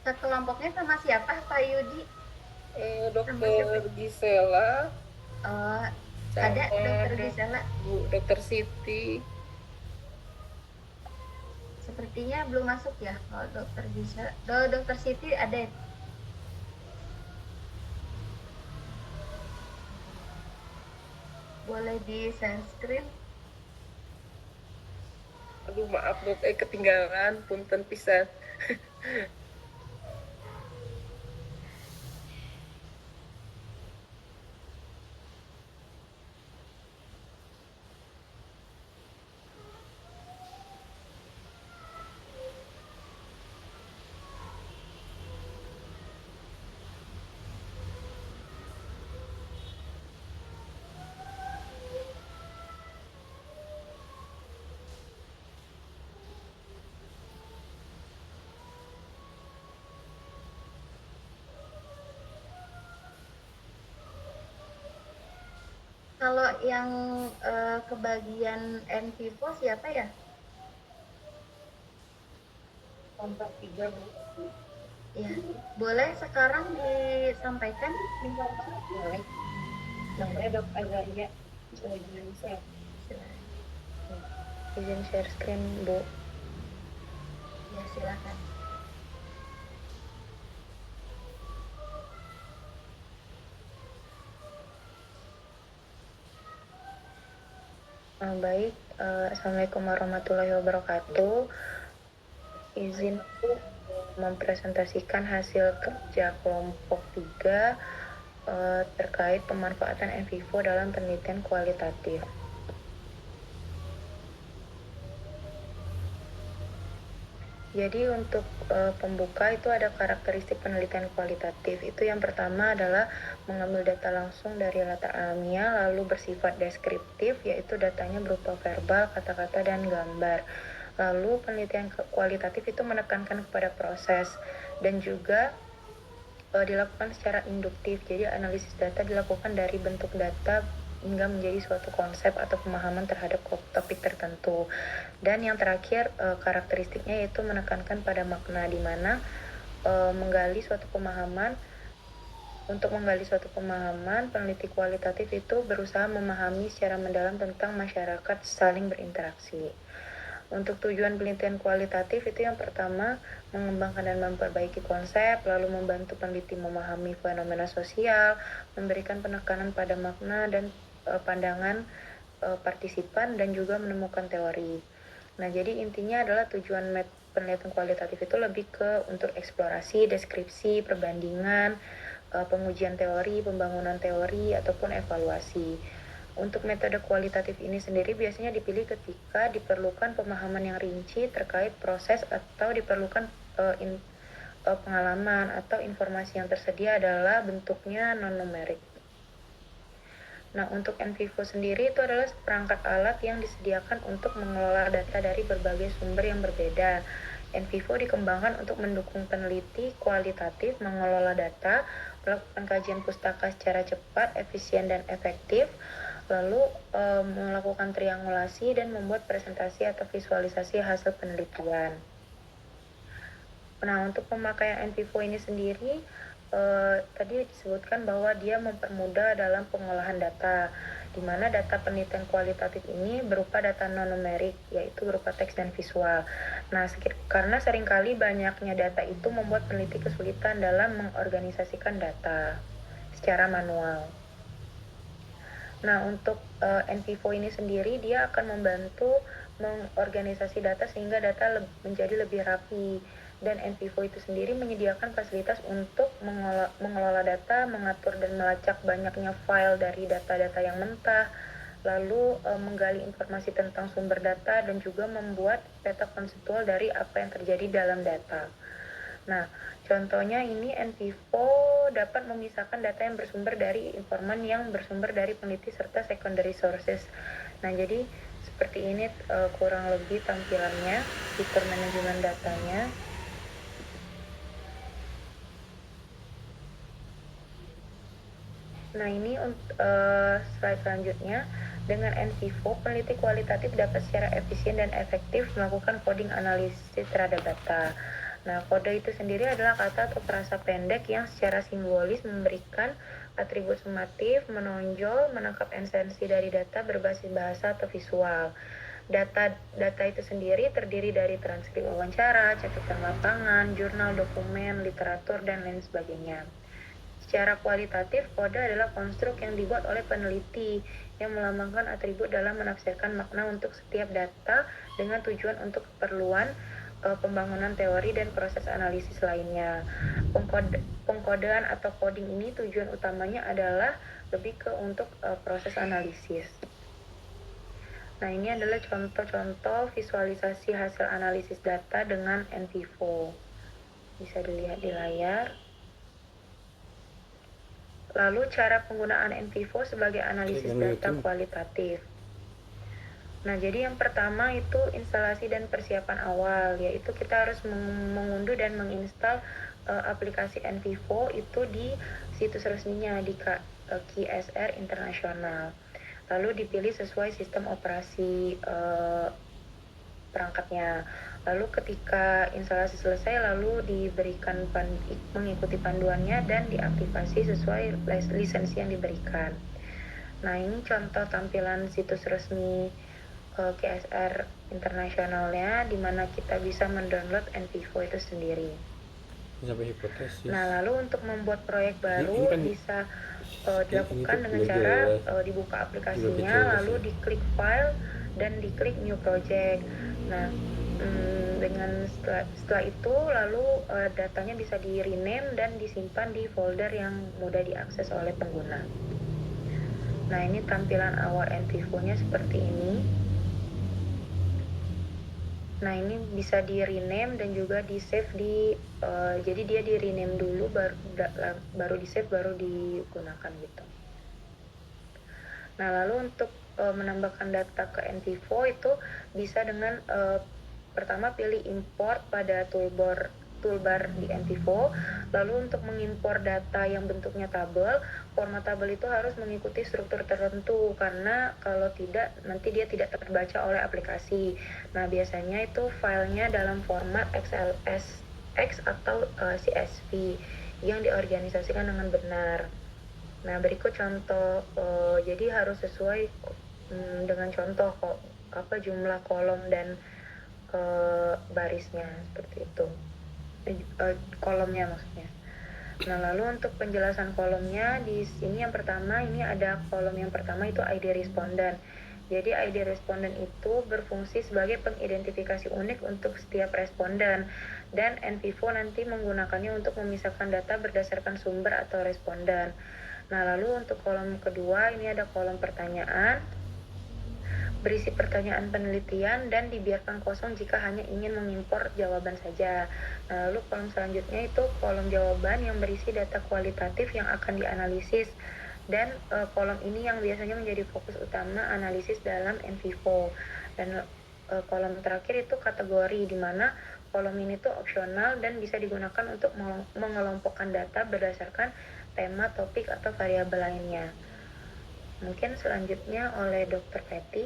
Kelompoknya sama siapa Pak Yudi? Dokter Gisela. Ada Dokter Gisela. Bu, Dokter Siti. Sepertinya belum masuk ya kalau Dokter Gisela. Dokter Siti ada. Boleh di share screen? Aduh maaf Dok, ketinggalan, punten pisan. Kalau yang kebagian NVivo siapa ya? Kontak 3 Bu. Ya, boleh sekarang disampaikan? Boleh. Nomornya Dok Azalia. Izin share. Izin share screen, Bu. Ya, silakan. Baik, Assalamualaikum warahmatullahi wabarakatuh. Izin mempresentasikan hasil kerja kelompok 3 terkait pemanfaatan NVivo dalam penelitian kualitatif. Jadi untuk pembuka itu ada karakteristik penelitian kualitatif. Itu yang pertama adalah mengambil data langsung dari latar alamiah lalu bersifat deskriptif, yaitu datanya berupa verbal, kata-kata, dan gambar. Lalu penelitian kualitatif itu menekankan kepada proses dan juga dilakukan secara induktif. Jadi analisis data dilakukan dari bentuk data hingga menjadi suatu konsep atau pemahaman terhadap topik tertentu. Dan yang terakhir karakteristiknya yaitu menekankan pada makna, di mana menggali suatu pemahaman. Untuk menggali suatu pemahaman, peneliti kualitatif itu berusaha memahami secara mendalam tentang masyarakat saling berinteraksi. Untuk tujuan penelitian kualitatif itu yang pertama, mengembangkan dan memperbaiki konsep, lalu membantu peneliti memahami fenomena sosial, memberikan penekanan pada makna dan pandangan partisipan, dan juga menemukan teori. Nah, jadi intinya adalah tujuan penelitian kualitatif itu lebih ke untuk eksplorasi, deskripsi, perbandingan, pengujian teori, pembangunan teori, ataupun evaluasi. Untuk metode kualitatif ini sendiri biasanya dipilih ketika diperlukan pemahaman yang rinci terkait proses atau diperlukan pengalaman atau informasi yang tersedia adalah bentuknya non-numerik. Nah, untuk NVivo sendiri itu adalah perangkat alat yang disediakan untuk mengelola data dari berbagai sumber yang berbeda. NVivo dikembangkan untuk mendukung peneliti kualitatif mengelola data, melakukan kajian pustaka secara cepat, efisien, dan efektif, lalu melakukan triangulasi dan membuat presentasi atau visualisasi hasil penelitian. Nah, untuk pemakaian NVivo ini sendiri, tadi disebutkan bahwa dia mempermudah dalam pengolahan data, di mana data penelitian kualitatif ini berupa data non-numerik, yaitu berupa teks dan visual. Nah, karena seringkali banyaknya data itu membuat peneliti kesulitan dalam mengorganisasikan data secara manual. Nah, untuk NVivo ini sendiri, dia akan membantu mengorganisasi data sehingga data menjadi lebih rapi. Dan NVivo itu sendiri menyediakan fasilitas untuk mengelola data, mengatur dan melacak banyaknya file dari data-data yang mentah, lalu menggali informasi tentang sumber data, dan juga membuat peta konseptual dari apa yang terjadi dalam data. Nah, contohnya ini NVivo dapat memisahkan data yang bersumber dari informan yang bersumber dari peneliti serta secondary sources. Nah, jadi seperti ini kurang lebih tampilannya, fitur manajemen datanya. Nah, ini slide selanjutnya. Dengan NVivo, peneliti kualitatif dapat secara efisien dan efektif melakukan coding analisis terhadap data. Nah, kode itu sendiri adalah kata atau frasa pendek yang secara simbolis memberikan atribut sumatif, menonjol, menangkap esensi dari data berbasis bahasa atau visual. Data itu sendiri terdiri dari transkrip wawancara, catatan lapangan, jurnal, dokumen, literatur, dan lain sebagainya. Secara kualitatif, kode adalah konstruk yang dibuat oleh peneliti yang melambangkan atribut dalam menafsirkan makna untuk setiap data dengan tujuan untuk keperluan pembangunan teori dan proses analisis lainnya. Pengkodean atau coding ini tujuan utamanya adalah lebih ke untuk proses analisis. Nah, ini adalah contoh-contoh visualisasi hasil analisis data dengan NVivo. Bisa dilihat di layar. Lalu cara penggunaan NVivo sebagai analisis data kualitatif. Nah, jadi yang pertama itu instalasi dan persiapan awal, yaitu kita harus mengunduh dan menginstal aplikasi NVivo itu di situs resminya di KSR Internasional. lalu dipilih sesuai sistem operasi perangkatnya. Lalu ketika instalasi selesai, lalu diberikan mengikuti panduannya dan diaktifasi sesuai lisensi yang diberikan. Nah, ini contoh tampilan situs resmi KSR internasionalnya, di mana kita bisa mendownload NVivo itu sendiri. Sampai hipotesis. Nah, lalu untuk membuat proyek baru kan bisa dilakukan dengan cara dibuka aplikasinya, lalu diklik file dan diklik new project. Nah, dengan setelah itu lalu datanya bisa di rename dan disimpan di folder yang mudah diakses oleh pengguna. Nah, ini tampilan awal NVivo-nya seperti ini. Nah, ini bisa di rename dan juga di save jadi dia di rename dulu baru di save baru digunakan gitu. Nah, lalu untuk menambahkan data ke NVivo itu bisa dengan pertama pilih import pada toolbar di NVivo. Lalu untuk mengimpor data yang bentuknya tabel, format tabel itu harus mengikuti struktur tertentu, karena kalau tidak nanti dia tidak terbaca oleh aplikasi. Nah, biasanya itu filenya dalam format XLSX atau CSV yang diorganisasikan dengan benar. Nah, berikut contoh, jadi harus sesuai dengan contoh jumlah kolom dan barisnya seperti itu. Kolomnya maksudnya. Nah, lalu untuk penjelasan kolomnya di sini yang pertama, ini ada kolom yang pertama itu ID responden. Jadi ID responden itu berfungsi sebagai pengidentifikasi unik untuk setiap responden, dan NVivo nanti menggunakannya untuk memisahkan data berdasarkan sumber atau responden. Nah, lalu untuk kolom kedua ini ada kolom pertanyaan, berisi pertanyaan penelitian dan dibiarkan kosong jika hanya ingin mengimpor jawaban saja. Nah, lalu kolom selanjutnya itu kolom jawaban yang berisi data kualitatif yang akan dianalisis, dan kolom ini yang biasanya menjadi fokus utama analisis dalam NVivo. Dan kolom terakhir itu kategori, di mana kolom ini tuh opsional dan bisa digunakan untuk mengelompokkan data berdasarkan tema, topik, atau variabel lainnya. Mungkin selanjutnya oleh Dr. Patty.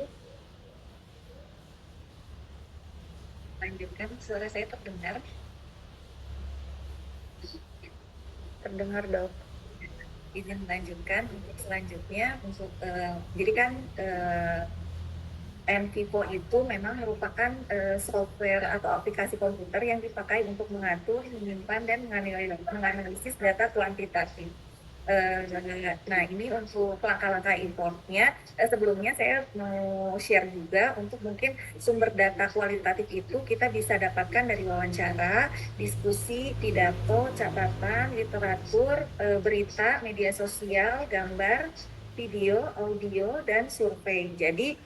Lanjutkan, suara saya terdengar? Terdengar, Dok. Izin melanjutkan untuk selanjutnya untuk jadi kan NVivo itu memang merupakan software atau aplikasi komputer yang dipakai untuk mengatur, menyimpan, dan menganalisis data kuantitatif. Nah, ini untuk langkah-langkah importnya. Sebelumnya saya mau share juga untuk mungkin sumber data kualitatif itu kita bisa dapatkan dari wawancara, diskusi, pidato, catatan, literatur, berita, media sosial, gambar, video, audio, dan survei. Jadi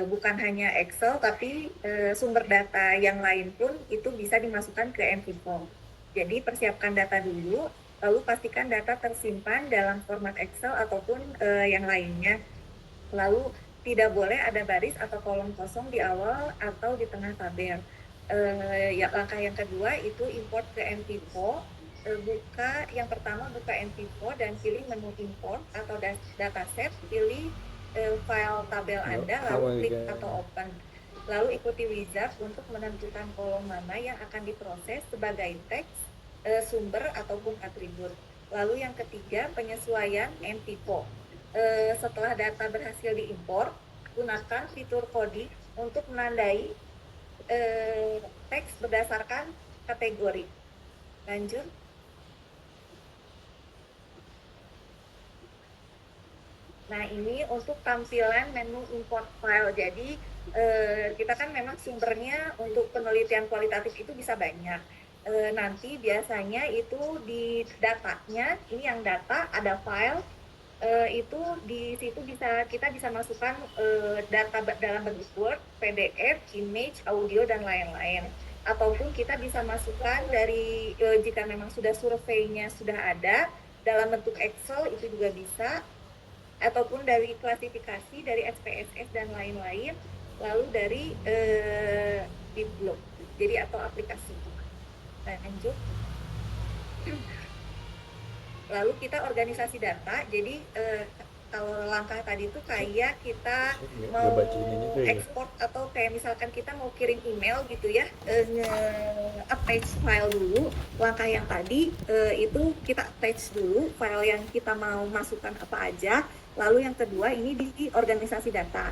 bukan hanya Excel, tapi sumber data yang lain pun itu bisa dimasukkan ke NVivo. Jadi persiapkan data dulu, lalu pastikan data tersimpan dalam format Excel ataupun yang lainnya. Lalu tidak boleh ada baris atau kolom kosong di awal atau di tengah tabel. Langkah yang kedua itu import ke NVivo. Yang pertama buka NVivo dan pilih menu import atau dataset, pilih file tabel Anda, lalu klik atau open. Lalu ikuti wizard untuk menentukan kolom mana yang akan diproses sebagai teks, sumber ataupun atribut. Lalu yang ketiga, penyesuaian NVivo. Setelah data berhasil diimpor, gunakan fitur coding untuk menandai teks berdasarkan kategori. Lanjut. Nah, ini untuk tampilan menu import file. Jadi kita kan memang sumbernya untuk penelitian kualitatif itu bisa banyak. Nanti biasanya itu di datanya, ini yang data ada file, itu di situ kita bisa masukkan data dalam bentuk Word, PDF, image, audio, dan lain-lain. Ataupun kita bisa masukkan dari jika memang sudah surveinya sudah ada dalam bentuk Excel, itu juga bisa, ataupun dari klasifikasi dari SPSS dan lain-lain, lalu dari Biblog, jadi atau aplikasi. Lanjut. Lalu kita organisasi data, jadi Kalau langkah tadi itu kayak kita Nggak mau baca ininya tuh ya. ekspor atau kayak misalkan kita mau kirim email gitu ya, attach file dulu. Langkah yang tadi itu kita attach dulu file yang kita mau masukkan apa aja. Lalu yang kedua ini di organisasi data.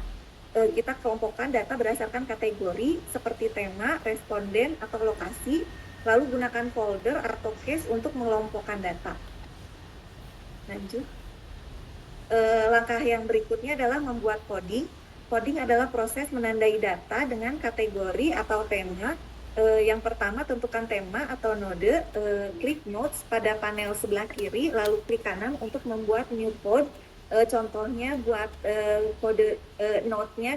Kita kelompokkan data berdasarkan kategori seperti tema, responden, atau lokasi. Lalu gunakan folder atau case untuk mengelompokkan data. Lanjut. Langkah yang berikutnya adalah membuat coding. Coding adalah proses menandai data dengan kategori atau tema. Yang pertama, tentukan tema atau node, klik notes pada panel sebelah kiri, lalu klik kanan untuk membuat new code. Contohnya buat kode note-nya,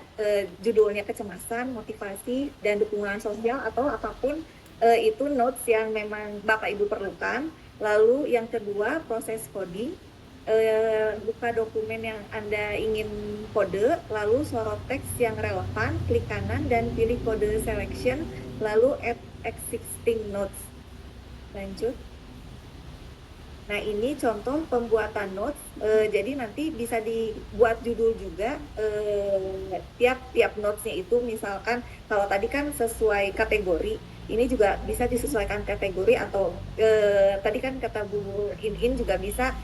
judulnya kecemasan, motivasi, dan dukungan sosial atau apapun itu notes yang memang Bapak Ibu perlukan. Lalu yang kedua, proses coding. Buka dokumen yang Anda ingin kode, lalu sorot teks yang relevan, klik kanan dan pilih kode selection, lalu add existing notes. Lanjut. Nah, ini contoh pembuatan notes. Jadi nanti bisa dibuat judul juga. Tiap notesnya itu misalkan kalau tadi kan sesuai kategori, ini juga bisa disesuaikan kategori atau tadi kan kata Bu In juga bisa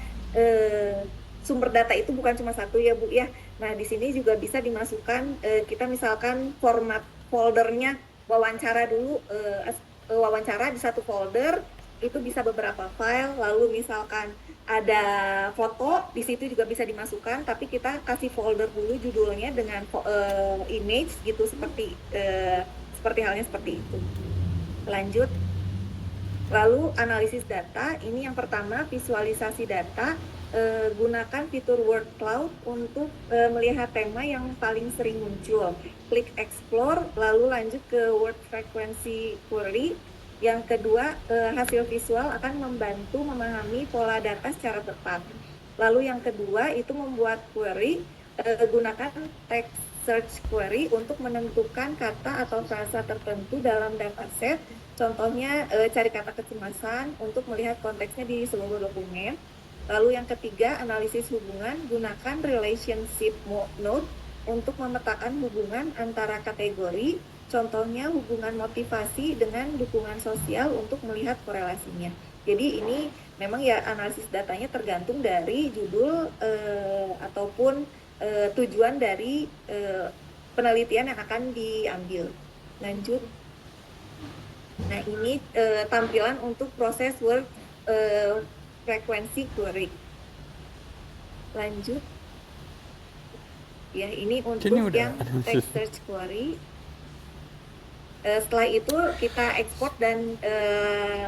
sumber data itu bukan cuma satu ya Bu ya. Nah, di sini juga bisa dimasukkan kita misalkan format foldernya wawancara dulu, wawancara di satu folder itu bisa beberapa file, lalu misalkan ada foto di situ juga bisa dimasukkan, tapi kita kasih folder dulu judulnya dengan image gitu seperti halnya seperti itu. Lanjut. Lalu analisis data, ini yang pertama visualisasi data, gunakan fitur word cloud untuk melihat tema yang paling sering muncul. Klik explore, lalu lanjut ke word frequency query. Yang kedua, hasil visual akan membantu memahami pola data secara tepat. Lalu yang kedua itu membuat query, gunakan text search query untuk menentukan kata atau frasa tertentu dalam dataset. Contohnya cari kata kecemasan untuk melihat konteksnya di seluruh dokumen. Lalu yang ketiga, analisis hubungan, gunakan relationship node untuk memetakan hubungan antara kategori. Contohnya hubungan motivasi dengan dukungan sosial untuk melihat korelasinya. Jadi ini memang ya analisis datanya tergantung dari judul ataupun tujuan dari penelitian yang akan diambil. Lanjut. Nah, ini tampilan untuk proses word frequency query. Lanjut. Ya, ini untuk yang text search query. Setelah itu kita ekspor dan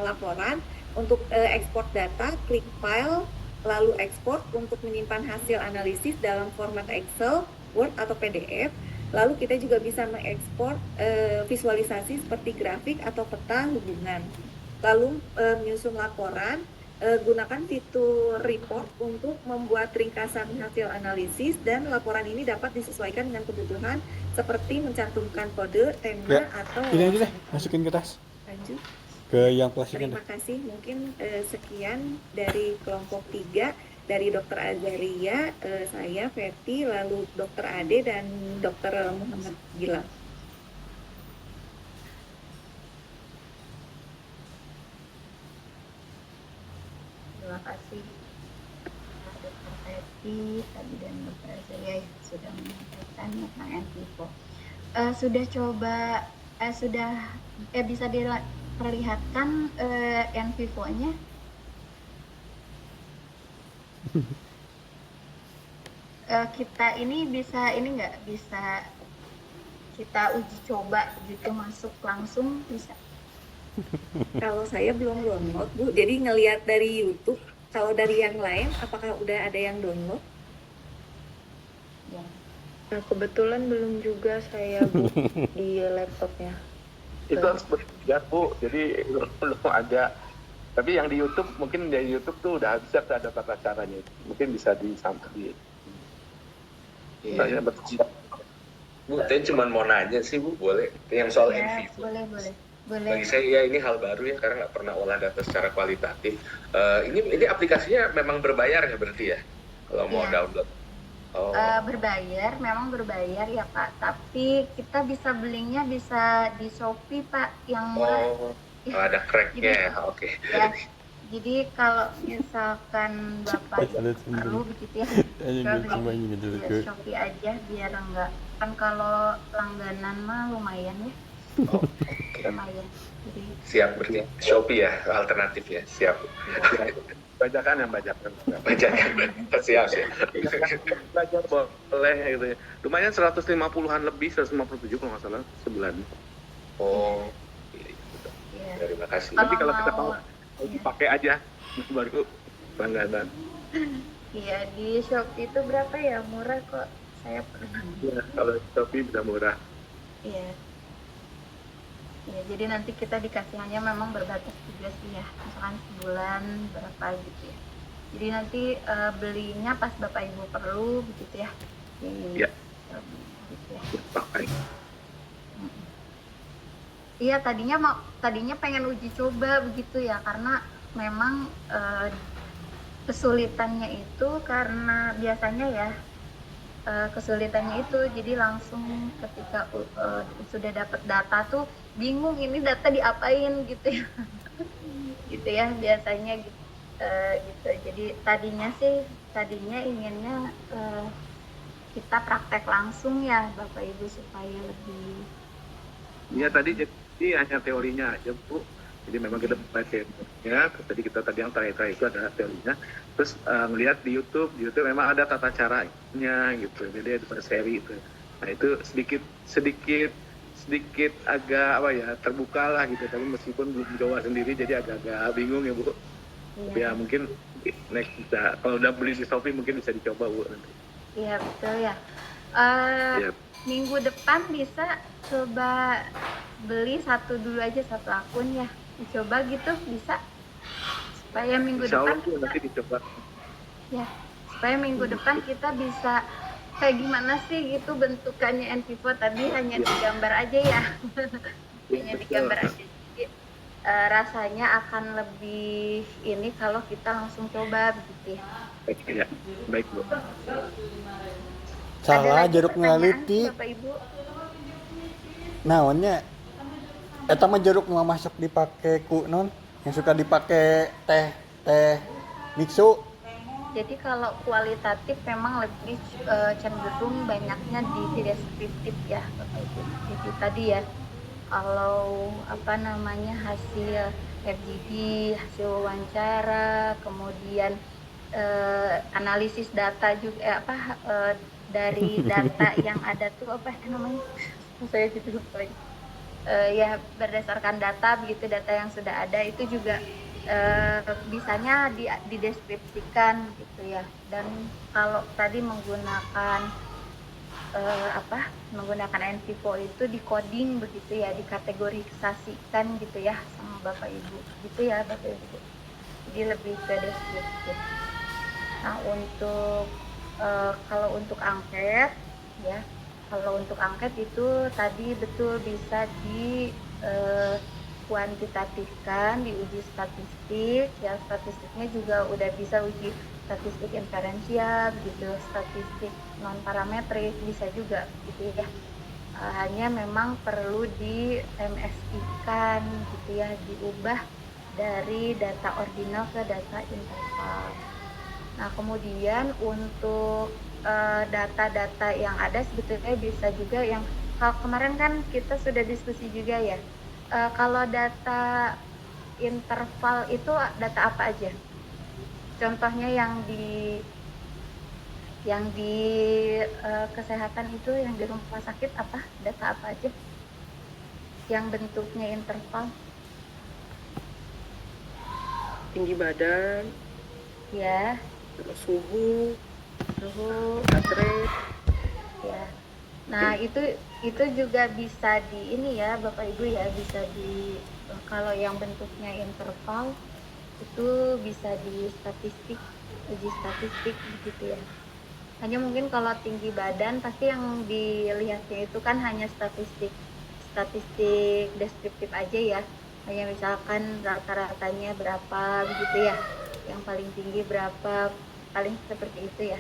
laporan. Untuk ekspor data, klik file, lalu ekspor untuk menyimpan hasil analisis dalam format Excel, Word, atau PDF. Lalu kita juga bisa mengekspor visualisasi seperti grafik atau peta hubungan. Lalu menyusun laporan, gunakan fitur report untuk membuat ringkasan hasil analisis dan laporan ini dapat disesuaikan dengan kebutuhan seperti mencantumkan kode, tema, atau ini aja deh, masukin ke tas. Lanjut. Ke yang plastiknya. Terima kasih. Mungkin sekian dari kelompok 3. Dari Dr. Azaria, saya Verti, lalu Dr. Ade, dan Dr. Muhammad Gilang. Terima kasih Dr. Verti tadi dan Dr. Azaria yang sudah menyampaikan tentang NVivo. Sudah coba bisa diperlihatkan NVivo-nya? Kita ini bisa kita uji coba gitu, masuk langsung bisa. Kalau saya belum download Bu, jadi ngelihat dari YouTube. Kalau dari yang lain, apakah udah ada yang download? Ya. Nah, kebetulan belum juga saya Bu di laptopnya. Itu harus berlihat Bu, jadi belum ada. Tapi yang di YouTube, mungkin dari YouTube tuh udah bisa ada tata caranya. Mungkin bisa disampaikan. Iya. Bu, saya cuma mau nanya sih Bu, boleh? Yang soal Ya, NVivo. boleh. Bagi saya ya ini hal baru ya, karena nggak pernah olah data secara kualitatif. Ini aplikasinya memang berbayar ya berarti ya, kalau mau Iya. download. Oh, Berbayar, memang berbayar ya Pak, tapi kita bisa belinya bisa di Shopee Pak, yang murah. oh, ada cracknya. Oke. Ya, jadi kalau misalkan Bapak Ada sendiri. perlu begitu ya, Ayo kita coba beli gitu di ke. Shopee aja biar enggak, kan kalau langganan mah lumayan ya, Oh, oke. lumayan. Jadi Siap berarti Shopee ya alternatif ya. Siap. Bajakan. Bajakan. Siap. Belajar boleh gitu ya. Lumayan 150-an lebih, 157 kalau nggak salah sebulan. Oh, ya. terima kasih. Tapi kalau kita mau Iya. pakai aja baru langganan. Iya, di Shopee itu berapa ya, murah kok, saya pernah. Ya, kalau Shopee bisa murah. Iya. Ya, jadi nanti kita dikasihannya memang berbatas juga sih ya, misalkan sebulan berapa gitu ya. Jadi nanti belinya pas Bapak Ibu perlu begitu ya. Ya. Gitu ya. Pakai. Iya, tadinya pengen uji coba begitu ya, karena memang kesulitannya itu karena biasanya ya kesulitannya itu jadi langsung ketika sudah dapat data tuh bingung ini data diapain gitu ya. Gitu ya biasanya gitu. Jadi tadinya inginnya kita praktek langsung ya Bapak Ibu supaya lebih. Iya tadi jadi hanya teorinya aja Bu. Jadi memang kita mulai teorinya, tadi yang terakhir itu ada teorinya. Terus ngelihat di YouTube memang ada tata caranya gitu. Jadi ada seri itu. Nah itu sedikit agak terbuka lah gitu. Tapi meskipun belum coba sendiri jadi agak bingung ya Bu. Iya. Ya mungkin next bisa, kalau udah beli di Shopee mungkin bisa dicoba Bu nanti. Iya betul ya. Iya. Minggu depan bisa coba beli satu akun ya, dicoba gitu bisa, supaya minggu Insya Allah depan Bu, nanti dicoba. ya, supaya minggu depan kita bisa kayak gimana sih gitu bentukannya NVivo tadi hanya digambar aja ya. Hanya digambar aja. Jadi, rasanya akan lebih ini kalau kita langsung coba begitu ya. Ya, baik Bu. Salah jeruk pertanyaan, ngaliti. Bapak Ibu. Naonnya eta mah jeruk nggak masuk dipake ku non yang suka dipake teh mixu. Jadi kalau kualitatif memang lebih cenderung banyaknya di deskriptif ya Bapak Ibu. Jadi tadi ya, kalau hasil FGD, hasil wawancara, kemudian analisis data juga dari data yang ada tuh saya gitu lupa lagi. Ya berdasarkan data begitu, data yang sudah ada itu juga bisanya dideskripsikan gitu ya. Dan kalau tadi menggunakan NVivo itu di coding begitu ya, dikategorisasikan gitu ya sama Bapak Ibu gitu ya Bapak Ibu. Jadi lebih ke deskriptif. Nah kalau untuk angket ya, kalau untuk angket itu tadi betul bisa di kuantitatifkan, diuji statistik ya, statistiknya juga udah bisa uji statistik inferensial gitu, statistik non parametrik bisa juga gitu ya. Hanya memang perlu di MSI kan gitu ya, diubah dari data ordinal ke data interval. Nah kemudian untuk data-data yang ada sebetulnya bisa juga yang kemarin kan kita sudah diskusi juga ya. Kalau data interval itu data apa aja? Contohnya yang di kesehatan itu, yang di rumah sakit apa? Data apa aja? Yang bentuknya interval? Tinggi badan, Ya, suhu, baterai. Ya. Nah, itu juga bisa di ini ya, Bapak Ibu ya, bisa di kalau yang bentuknya interval itu bisa di uji statistik begitu ya. Hanya mungkin kalau tinggi badan pasti yang dilihatnya itu kan hanya statistik deskriptif aja ya. Hanya misalkan rata-ratanya berapa begitu ya. Yang paling tinggi berapa, paling seperti itu ya.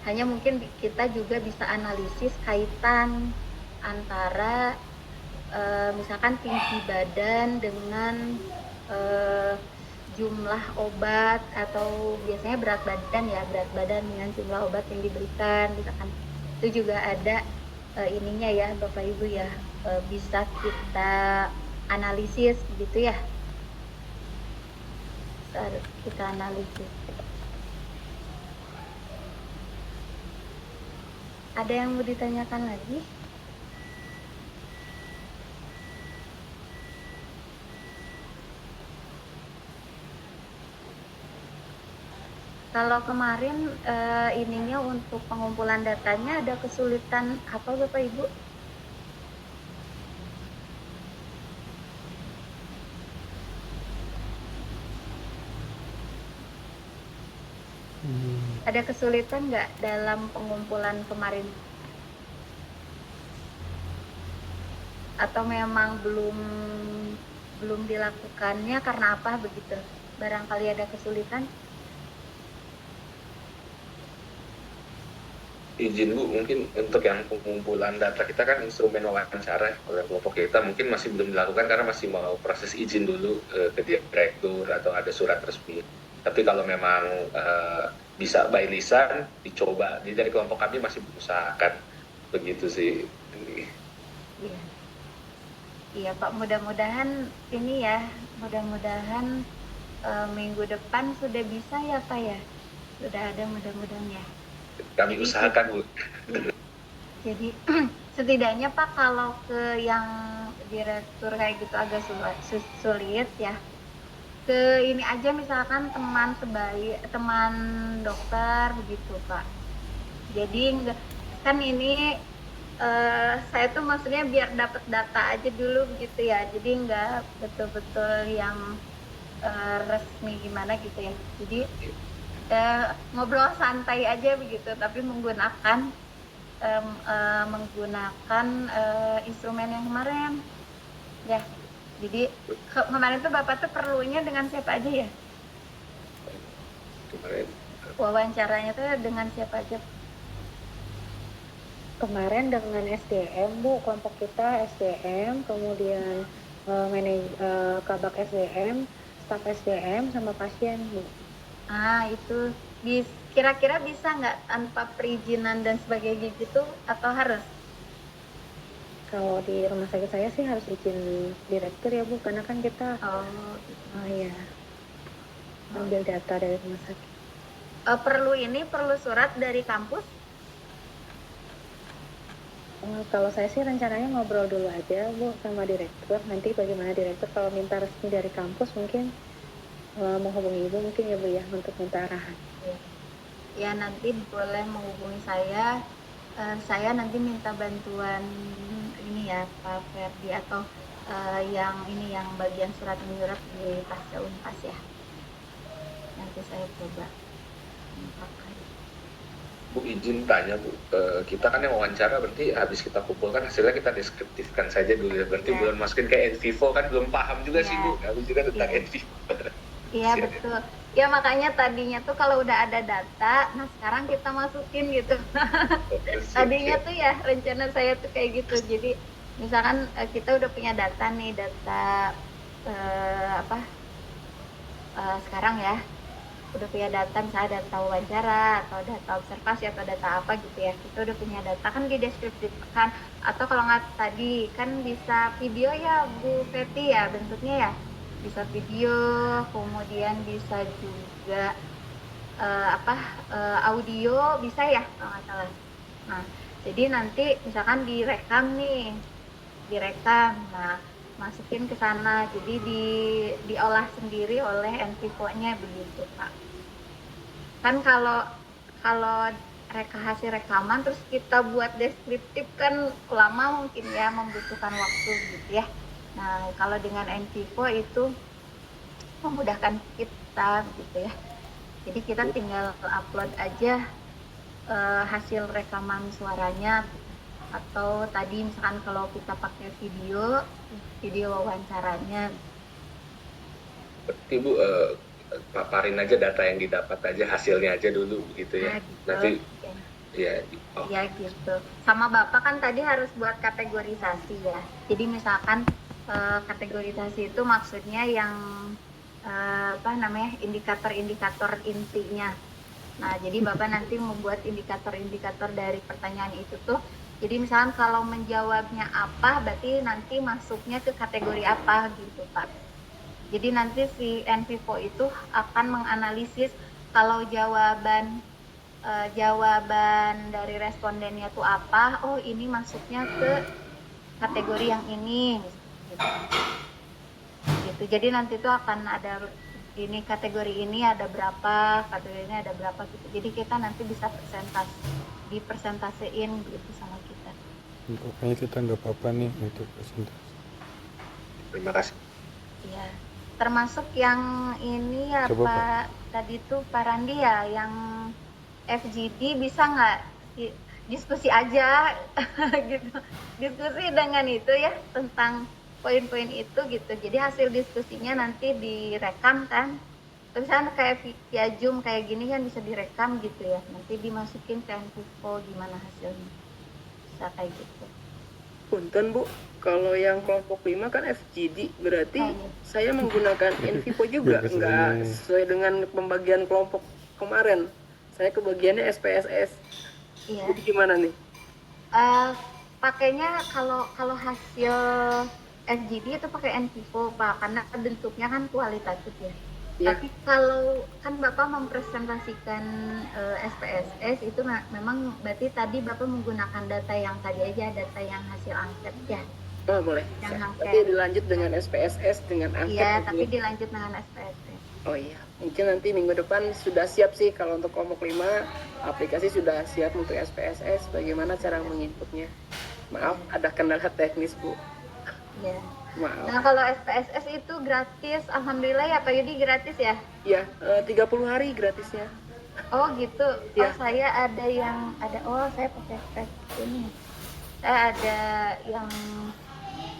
Hanya mungkin kita juga bisa analisis kaitan antara misalkan tinggi badan dengan jumlah obat, atau biasanya berat badan dengan jumlah obat yang diberikan, misalkan itu juga ada ininya ya Bapak Ibu ya, bisa kita analisis gitu ya, kita analisis. Ada yang mau ditanyakan lagi? Kalau kemarin ininya untuk pengumpulan datanya ada kesulitan apa Bapak Ibu? Ada kesulitan nggak dalam pengumpulan kemarin? Atau memang belum dilakukannya karena apa begitu? Barangkali ada kesulitan? Izin Bu, mungkin untuk yang pengumpulan data kita kan instrumen wawancara oleh kelompok kita mungkin masih belum dilakukan karena masih mau proses izin dulu ke direktur atau ada surat resmi. Tapi kalau memang bisa by lisan dicoba, jadi dari kelompok kami masih berusahakan begitu sih. Iya, iya Pak, mudah-mudahan ini ya, mudah-mudahan minggu depan sudah bisa ya Pak ya, sudah ada mudah-mudahan ya. Kami usahakan Bu. Jadi setidaknya Pak kalau ke yang direktur kayak gitu agak sulit ya, ke ini aja misalkan teman dokter begitu Pak. Jadi enggak, kan ini saya tuh maksudnya biar dapat data aja dulu begitu ya, jadi enggak betul-betul yang resmi gimana gitu ya. Jadi ngobrol santai aja begitu, tapi menggunakan instrumen yang kemarin ya. Jadi kemarin tuh Bapak tuh perlunya dengan siapa aja ya? Kemarin wawancaranya tuh dengan siapa aja? Kemarin dengan SDM Bu, kelompok kita SDM, kemudian kabak SDM, staf SDM sama pasien Bu. Itu kira-kira bisa nggak tanpa perizinan dan sebagainya gitu atau harus? Kalau di rumah sakit saya sih harus izin direktur ya Bu, karena kan kita iya ambil data dari rumah sakit. Perlu surat dari kampus? Kalau saya sih rencananya ngobrol dulu aja Bu sama direktur, nanti bagaimana direktur kalau minta resmi dari kampus mungkin menghubungi Ibu mungkin ya Bu ya, untuk minta arahan. Ya nanti boleh menghubungi saya nanti minta bantuan ini ya Pak Ferdi, atau yang bagian surat menyurat di Pasca Unpas ya, nanti saya coba pakai. Bu izin tanya Bu, kita kan yang wawancara berarti habis kita kumpulkan hasilnya kita deskriptifkan saja dulu ya, berarti belum masukin ke NVivo kan, belum paham juga sih Bu, habis juga tentang NVivo. Iya betul. Ya makanya tadinya tuh kalau udah ada data, nah sekarang kita masukin gitu. Tadinya tuh ya rencana saya tuh kayak gitu. Jadi misalkan kita udah punya data nih, data sekarang ya, udah punya data misalnya data wawancara atau data observasi atau data apa gitu ya, kita udah punya data kan dideskripsikan, atau kalau nggak tadi kan bisa video ya Bu Feti ya bentuknya ya, bisa video, kemudian bisa juga audio bisa ya kalau nggak salah. Nah jadi nanti misalkan direkam, nah masukin ke sana, jadi diolah sendiri oleh NVivo-nya begitu Pak. Kan kalau hasil rekaman terus kita buat deskriptif kan lama mungkin ya, membutuhkan waktu gitu ya. Nah, kalau dengan NVivo itu memudahkan kita gitu ya. Jadi kita tinggal upload aja hasil rekaman suaranya, atau tadi misalkan kalau kita pakai video wawancaranya. Berarti Bu paparin aja data yang didapat aja, hasilnya aja dulu gitu ya. Nanti Iya, oh. Ya gitu. Sama Bapak kan tadi harus buat kategorisasi ya. Jadi misalkan kategorisasi itu maksudnya yang indikator-indikator intinya. Nah, jadi Bapak nanti membuat indikator-indikator dari pertanyaan itu tuh. Jadi misalkan kalau menjawabnya apa, berarti nanti masuknya ke kategori apa gitu Pak. Jadi nanti si NVivo itu akan menganalisis kalau jawaban dari respondennya tuh apa, oh ini masuknya ke kategori yang ini gitu. Jadi nanti tuh akan ada ini kategori ini ada berapa, kategori ini ada berapa gitu. Jadi kita nanti bisa dipresentasiin gitu sama kita. Pokoknya kita nggak apa-apa nih untuk presentasi. Terima kasih. Iya. Termasuk yang ini ya Coba, Pak, tadi tuh Pak Randi ya, yang FGD bisa nggak diskusi aja gitu, diskusi dengan itu ya tentang poin-poin itu gitu. Jadi hasil diskusinya nanti direkam kan, terus kan kayak via Zoom kayak gini kan bisa direkam gitu ya, nanti dimasukin ke NVivo gimana hasilnya, bisa kayak gitu. Punten Bu, kalau yang kelompok 5 kan FGD, berarti saya menggunakan NVivo juga, nggak sesuai dengan pembagian kelompok kemarin. Saya kebagiannya SPSS. Iya. Jadi gimana nih? Pakainya kalau hasil FGD itu pakai NVivo Pak, karena bentuknya kan kualitatif ya. Ya. Tapi kalau kan Bapak mempresentasikan SPSS itu memang berarti tadi Bapak menggunakan data yang tadi aja, data yang hasil angket ya. Oh boleh. Tapi dilanjut dengan SPSS dengan angket. Iya, tapi dilanjut dengan SPSS. Oh iya, mungkin nanti minggu depan sudah siap sih kalau untuk kelompok 5 aplikasi sudah siap untuk SPSS. Bagaimana cara menginputnya? Maaf, ada kendala teknis Bu. Iya. Maaf. Nah kalau SPSS itu gratis, alhamdulillah ya Pak Yudi, gratis ya? Iya, 30 hari gratisnya. Oh gitu. Ya. Oh saya ada saya pakai ini. Saya ada yang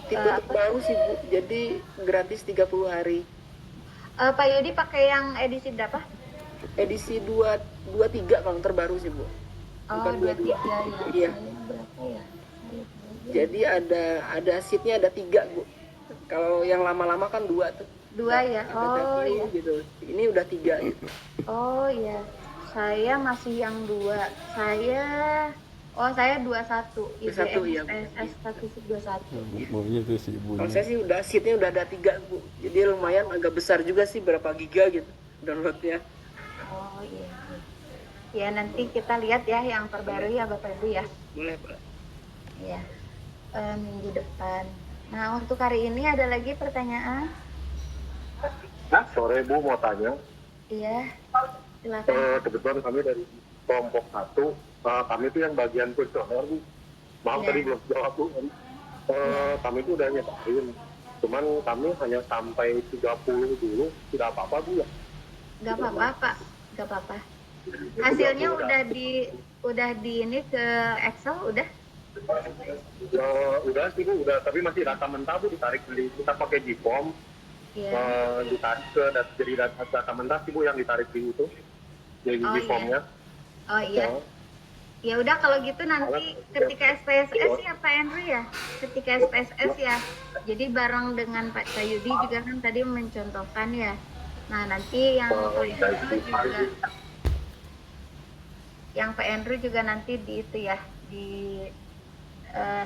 tipe terbaru sih Bu, jadi gratis 30 hari. Pak Yudi pakai yang edisi berapa? Edisi 23 kalau terbaru sih Bu. Bukan 22. Iya. Berapa ya? Jadi ada seatnya ada 3 Bu. Kalau yang lama-lama kan 2 tuh. 2 ya. Oh iya. Gitu. Ini udah 3 gitu. Oh iya. Saya masih yang 2. Saya 21. IBM ya. SPSS statistik 21. Maunya tuh si ibunya. Kalau saya sih seatnya udah ada 3 Bu. Jadi lumayan agak besar juga sih, berapa giga gitu downloadnya. Oh iya. Ya nanti kita lihat ya yang terbaru ya Bapak Ibu ya. Boleh. Iya. Minggu depan. Nah untuk hari ini ada lagi pertanyaan? Sore Bu mau tanya. Iya. Silakan. Kebetulan kami dari kelompok 1. Kami itu yang bagian kuesioner Bu. Maaf tadi belum jawab Bu. Kami itu udah nyebarin. Cuman kami hanya sampai 30 dulu. Tidak apa-apa Bu ya? Gak apa-apa Pak. Gak apa-apa. Hasilnya udah di ini ke Excel udah? Udah sih Bu, udah. Tapi masih data mentah Bu, ditarik dari kita pakai Gform. Ditarik ke jadi data mentah sih Bu yang ditarik di itu. Jadi Gformnya. Oh iya. Ya udah kalau gitu nanti ketika SPSS ya Pak Andrew ya, ketika SPSS ya, jadi bareng dengan Pak Yudi juga kan tadi mencontohkan ya. Nah nanti yang Pak Andrew juga nanti di itu ya,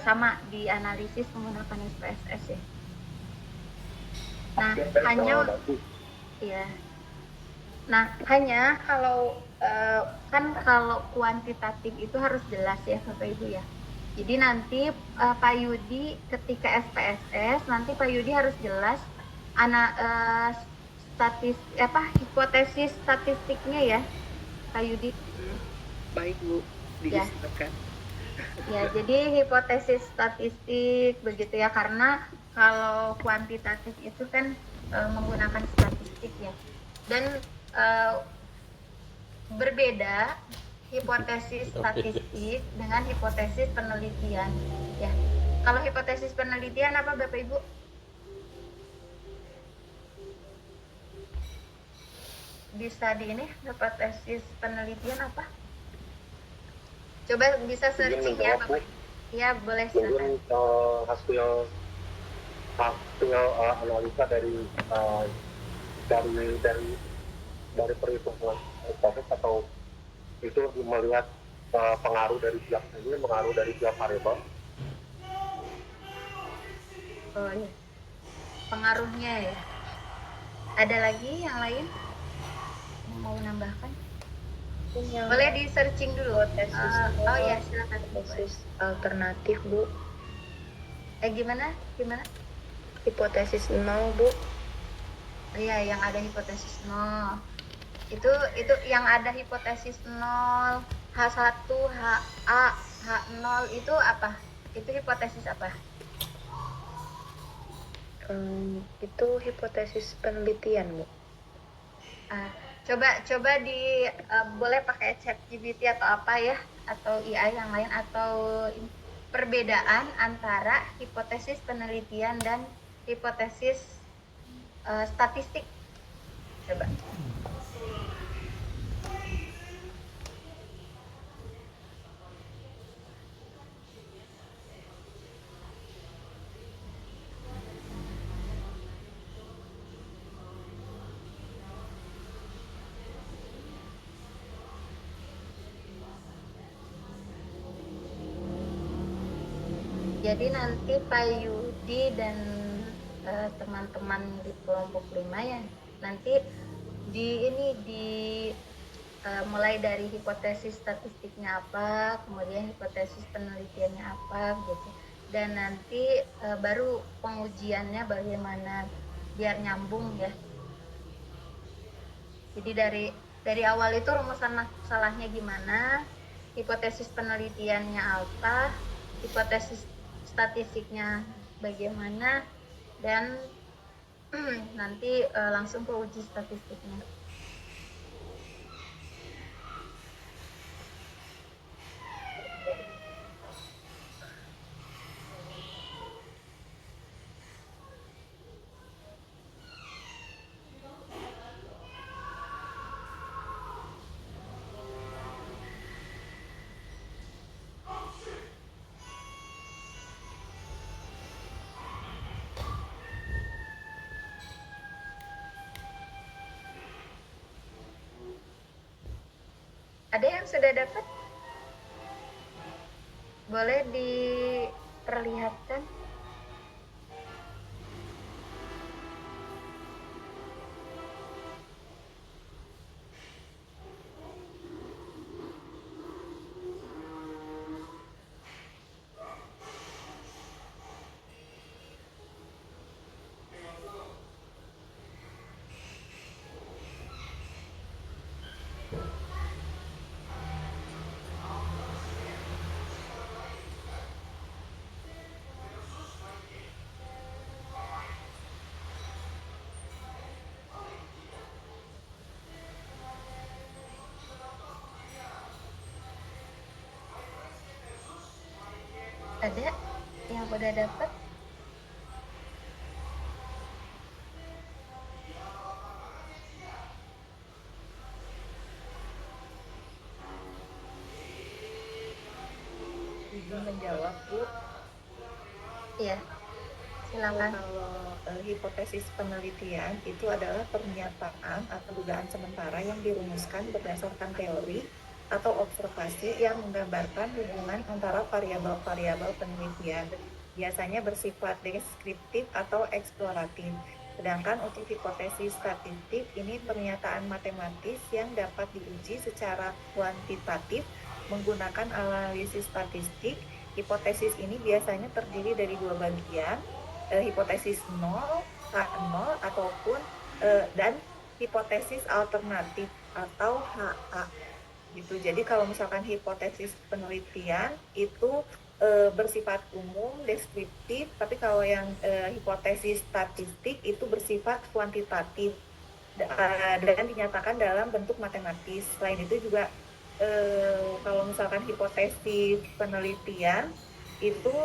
sama dianalisis menggunakan SPSS ya. Nah hanya kalau kuantitatif itu harus jelas ya Bapak Ibu ya. Jadi nanti Pak Yudi ketika SPSS nanti Pak Yudi harus jelas hipotesis statistiknya ya Pak Yudi. Baik Bu, dijelaskan. Ya, jadi hipotesis statistik begitu ya, karena kalau kuantitatif itu kan menggunakan statistik ya. Dan berbeda hipotesis statistik dengan hipotesis penelitian ya. Kalau hipotesis penelitian apa Bapak Ibu? Bisa di ini hipotesis penelitian apa? Coba bisa Izin searching ya menjawab, Bu. Bapak. Iya, boleh Mungkin silakan. hasil analisa dari perhitungan COVID atau itu lebih melihat pengaruh dari tiap variabel. Oh iya. Pengaruhnya ya. Ada lagi yang lain? Mau nambahkan? Boleh di searching dulu. Oh ya, silakan. Hipotesis alternatif, Bu. Gimana? Hipotesis 0, Bu. Iya, yang ada hipotesis 0. Itu yang ada hipotesis 0, H1, HA, H0 itu apa? Itu hipotesis apa? Itu hipotesis penelitian, Bu. Coba boleh pakai ChatGPT atau apa ya, atau AI yang lain, atau perbedaan antara hipotesis penelitian dan hipotesis statistik. Coba. Jadi nanti Pak Yudi dan teman-teman di kelompok 5 ya, nanti mulai dari hipotesis statistiknya apa, kemudian hipotesis penelitiannya apa gitu. Dan nanti baru pengujiannya bagaimana biar nyambung ya. Jadi dari awal itu rumusan masalahnya gimana, hipotesis penelitiannya apa, hipotesis statistiknya bagaimana, dan nanti langsung ke uji statistiknya. Ada yang sudah dapat? Boleh diperlihatkan? Ada yang udah dapat? Izin menjawab, Bu. Iya, silakan. Kalau hipotesis penelitian itu adalah pernyataan atau dugaan sementara yang dirumuskan berdasarkan teori atau observasi yang menggambarkan hubungan antara variabel-variabel penelitian, biasanya bersifat deskriptif atau eksploratif. Sedangkan untuk hipotesis statistik ini pernyataan matematis yang dapat diuji secara kuantitatif menggunakan analisis statistik. Hipotesis ini biasanya terdiri dari dua bagian, hipotesis 0, H0 ataupun dan hipotesis alternatif atau HA. Gitu. Jadi kalau misalkan hipotesis penelitian itu bersifat umum, deskriptif, tapi kalau yang hipotesis statistik itu bersifat kuantitatif dan dinyatakan dalam bentuk matematis. Selain itu juga kalau misalkan hipotesis penelitian itu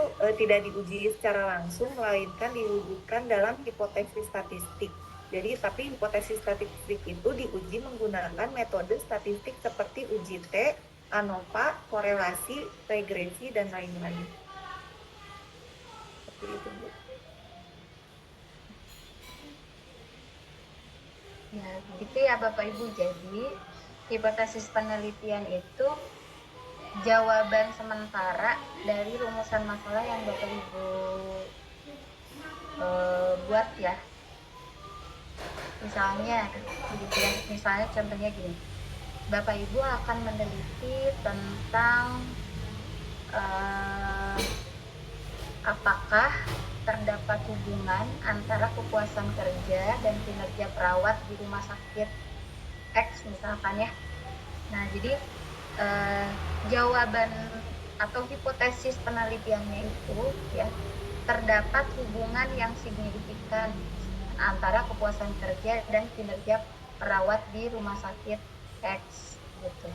tidak diuji secara langsung, melainkan diwujudkan dalam hipotesis statistik. Jadi, tapi hipotesis statistik itu diuji menggunakan metode statistik seperti uji T ANOVA, korelasi, regresi, dan lain-lain. Seperti itu, Bu. Ya, begitu ya Bapak Ibu. Jadi, hipotesis penelitian itu jawaban sementara dari rumusan masalah yang Bapak Ibu buat ya. Misalnya, gitu ya. Misalnya contohnya gini. Bapak Ibu akan meneliti tentang apakah terdapat hubungan antara kepuasan kerja dan kinerja perawat di rumah sakit X misalkan ya. Nah, jadi jawaban atau hipotesis penelitiannya itu ya, terdapat hubungan yang signifikan antara kepuasan kerja dan kinerja perawat di rumah sakit X gitu.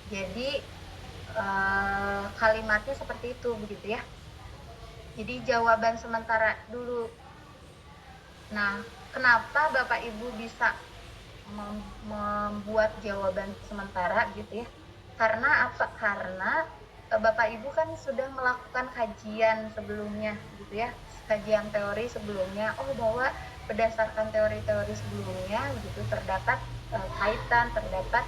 Jadi kalimatnya seperti itu begitu ya. Jadi jawaban sementara dulu. Nah, kenapa Bapak Ibu bisa membuat jawaban sementara gitu ya? Karena apa? Karena Bapak Ibu kan sudah melakukan kajian sebelumnya gitu ya. Kajian teori sebelumnya. Oh, bahwa berdasarkan teori-teori sebelumnya gitu terdapat kaitan, terdapat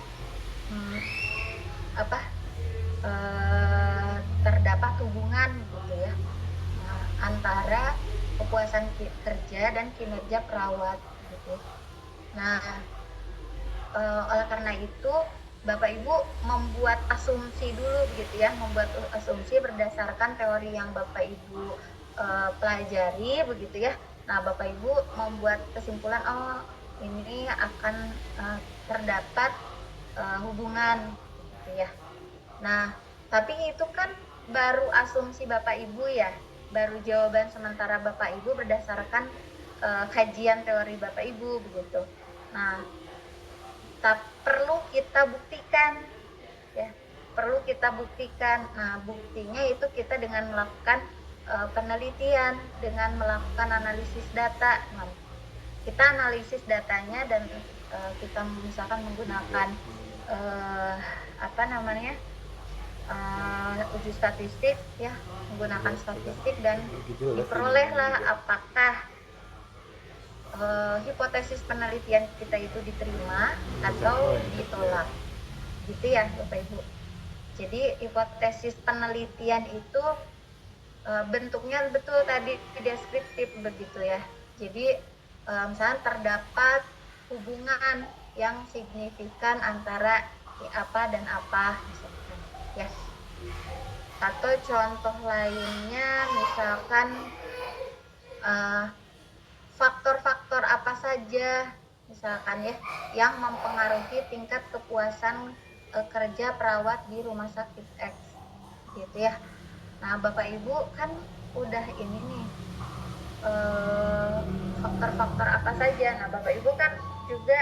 terdapat hubungan gitu ya. Antara kepuasan kerja dan kinerja perawat gitu. Nah, oleh karena itu Bapak Ibu membuat asumsi dulu gitu ya, membuat asumsi berdasarkan teori yang Bapak Ibu pelajari begitu ya. Nah, Bapak Ibu membuat kesimpulan, oh ini akan terdapat hubungan gitu ya. Nah, tapi itu kan baru asumsi Bapak Ibu ya, baru jawaban sementara Bapak Ibu berdasarkan kajian teori Bapak Ibu begitu. Nah, perlu kita buktikan ya, perlu kita buktikan. Nah, buktinya itu kita dengan melakukan penelitian, dengan melakukan analisis data. Nah, kita analisis datanya dan kita misalkan menggunakan uji statistik ya, menggunakan statistik dan diperolehlah apakah hipotesis penelitian kita itu diterima atau ditolak gitu ya Bapak Ibu. Jadi hipotesis penelitian itu bentuknya betul tadi deskriptif begitu ya. Jadi misalnya terdapat hubungan yang signifikan antara apa dan apa misalkan ya. Atau contoh lainnya misalkan faktor-faktor apa saja misalkan ya yang mempengaruhi tingkat kepuasan kerja perawat di rumah sakit X gitu ya. Nah, Bapak Ibu kan udah ini nih faktor-faktor apa saja. Nah, Bapak Ibu kan juga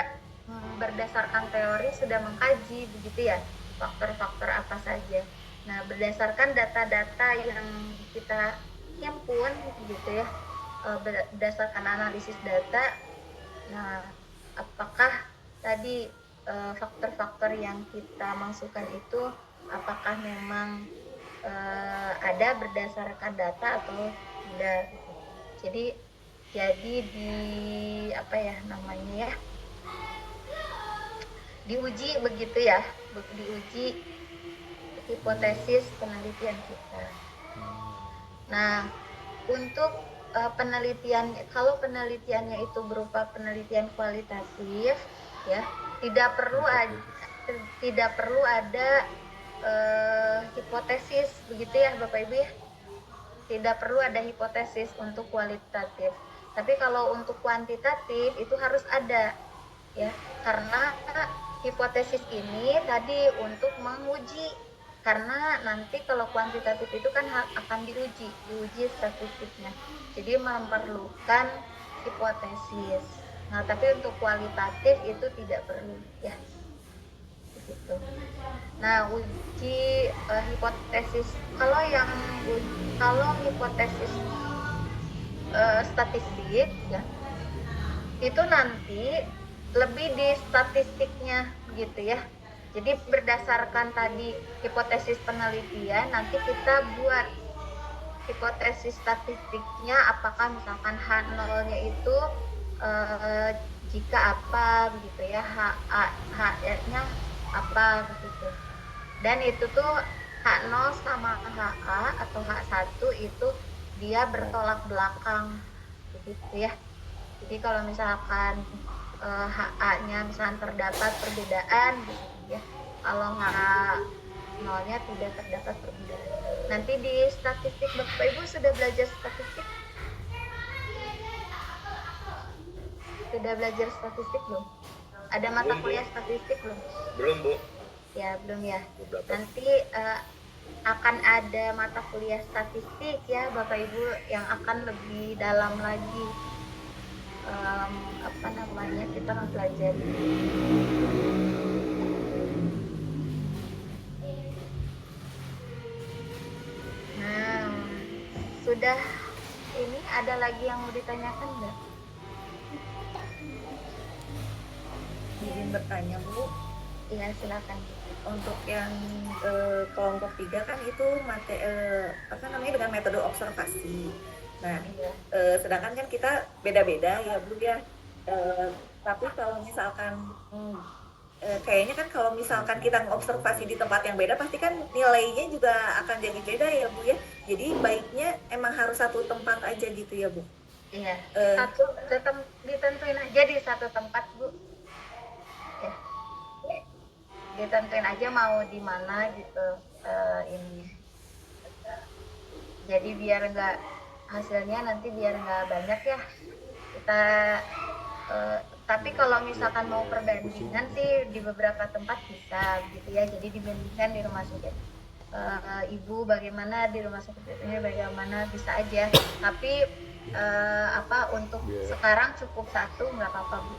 berdasarkan teori sudah mengkaji begitu ya, faktor-faktor apa saja. Nah, berdasarkan data-data yang kita himpun gitu ya, berdasarkan analisis data, nah apakah tadi faktor-faktor yang kita masukkan itu apakah memang ada berdasarkan data atau tidak. Jadi di apa ya namanya ya, diuji begitu ya, diuji hipotesis penelitian kita. Nah, untuk penelitian, kalau penelitiannya itu berupa penelitian kualitatif ya, tidak perlu ada hipotesis begitu ya Bapak Ibu ya. Tidak perlu ada hipotesis untuk kualitatif. Tapi kalau untuk kuantitatif itu harus ada ya, karena hipotesis ini tadi untuk menguji, karena nanti kalau kuantitatif itu kan akan diuji statistiknya, jadi memerlukan hipotesis. Nah, tapi untuk kualitatif itu tidak perlu ya, begitu. Nah, uji hipotesis, kalau hipotesis statistik ya, itu nanti lebih di statistiknya gitu ya. Jadi berdasarkan tadi hipotesis penelitian, nanti kita buat hipotesis statistiknya, apakah misalkan H0-nya itu jika apa begitu ya, H-nya apa begitu. Dan itu tuh H0 sama HA atau H1 itu dia bertolak belakang begitu ya. Jadi kalau misalkan HA-nya misalkan terdapat perbedaan gitu ya, kalau H0-nya tidak terdapat perbedaan. Nanti di statistik, Bapak Ibu sudah belajar statistik? Sudah belajar statistik belum? Ada mata kuliah statistik belum? Belum, Bu. Ya, belum ya. Nanti akan ada mata kuliah statistik ya Bapak Ibu yang akan lebih dalam lagi. Kita mempelajari. Nah, sudah ini ada lagi yang mau ditanyakan nggak? Izin bertanya Bu. Iya, silakan. Untuk yang kelompok 3 kan itu dengan metode observasi. Nah, sedangkan kan kita beda-beda ya Bu ya. Tapi kalau misalkan kayaknya kan kalau misalkan kita ngobservasi di tempat yang beda, pasti kan nilainya juga akan jadi beda ya Bu ya. Jadi baiknya emang harus satu tempat aja gitu ya Bu. Iya. Ditentuin aja di satu tempat Bu. Ya. Ditentuin aja mau di mana gitu ini. Jadi biar nggak hasilnya nanti biar nggak banyak ya kita. Tapi kalau misalkan mau perbandingan sih di beberapa tempat bisa gitu ya. Jadi dibandingkan di rumah sakit ibu bagaimana, di rumah sakit ini bagaimana, bisa aja. Tapi untuk sekarang cukup satu, nggak apa-apa Bu.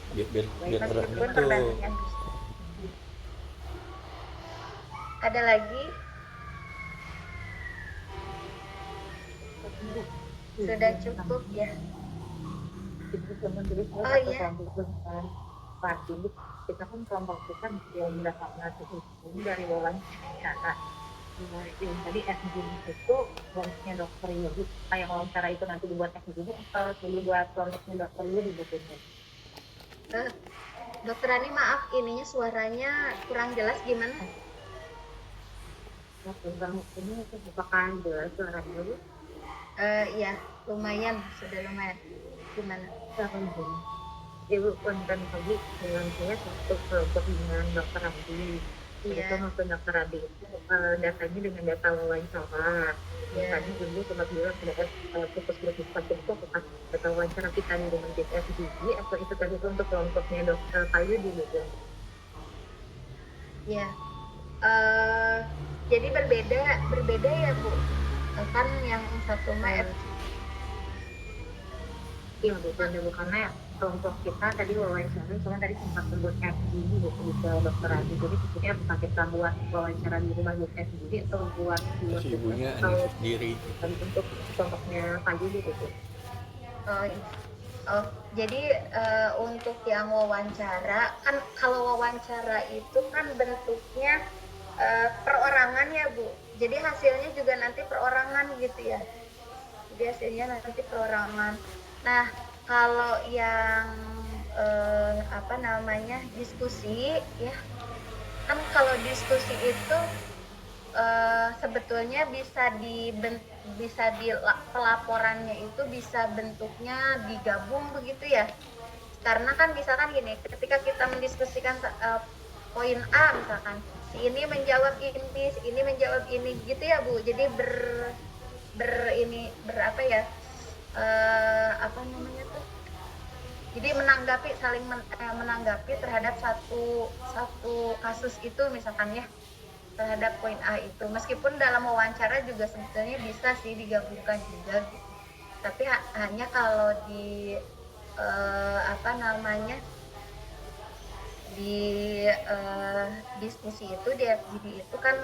Meskipun perbandingan bisa. Ada lagi? Sudah cukup ya. Oh iya. Kita kan kelompok kita yang mendapatkan hukum dari wawancara. Tadi FGD itu kelompoknya dokter Yogi. Kayak wawancara itu nanti dibuat FGD atau dibuat kelompoknya dokter Yogi dibuatnya. Dokter Ani, maaf ininya suaranya kurang jelas, gimana? Ini apakah jelas suaranya Bu? Iya, lumayan, sudah lumayan. Gimana? Ibu konten pagi dengan saya satu kelompok dengan dokter Adi. Itu maupun dokter Adi itu datanya dengan data wawancara. Misalnya ibu sempat bilang fokus berdiskusi itu apakah data wawancara kita dengan FGD atau itu tadi untuk kelompoknya dokter Payudi gitu. Ya, jadi berbeda ya Bu. Kan yang satu mah Iya, karena kelompok kita tadi wawancara, cuma tadi sempat sebut FGD gitu ke dokter Adi. Jadi sebetulnya apakah kita buat wawancara di rumah buat FGD atau buat ibunya sendiri. Untuk kelompoknya Pagi gitu. Jadi untuk yang wawancara, kan kalau wawancara itu kan bentuknya perorangan ya Bu. Jadi hasilnya juga nanti perorangan gitu ya. Jadi hasilnya nanti perorangan. Nah, kalau yang diskusi ya, kan kalau diskusi itu sebetulnya bisa pelaporannya itu bisa bentuknya digabung begitu ya. Karena kan misalkan gini, ketika kita mendiskusikan poin A misalkan, si ini menjawab ini, si ini menjawab ini gitu ya Bu. Jadi jadi saling menanggapi terhadap satu kasus itu misalkan ya, terhadap poin A itu. Meskipun dalam wawancara juga sebetulnya bisa sih digabungkan juga gitu. Tapi hanya kalau di diskusi itu, di FGD itu kan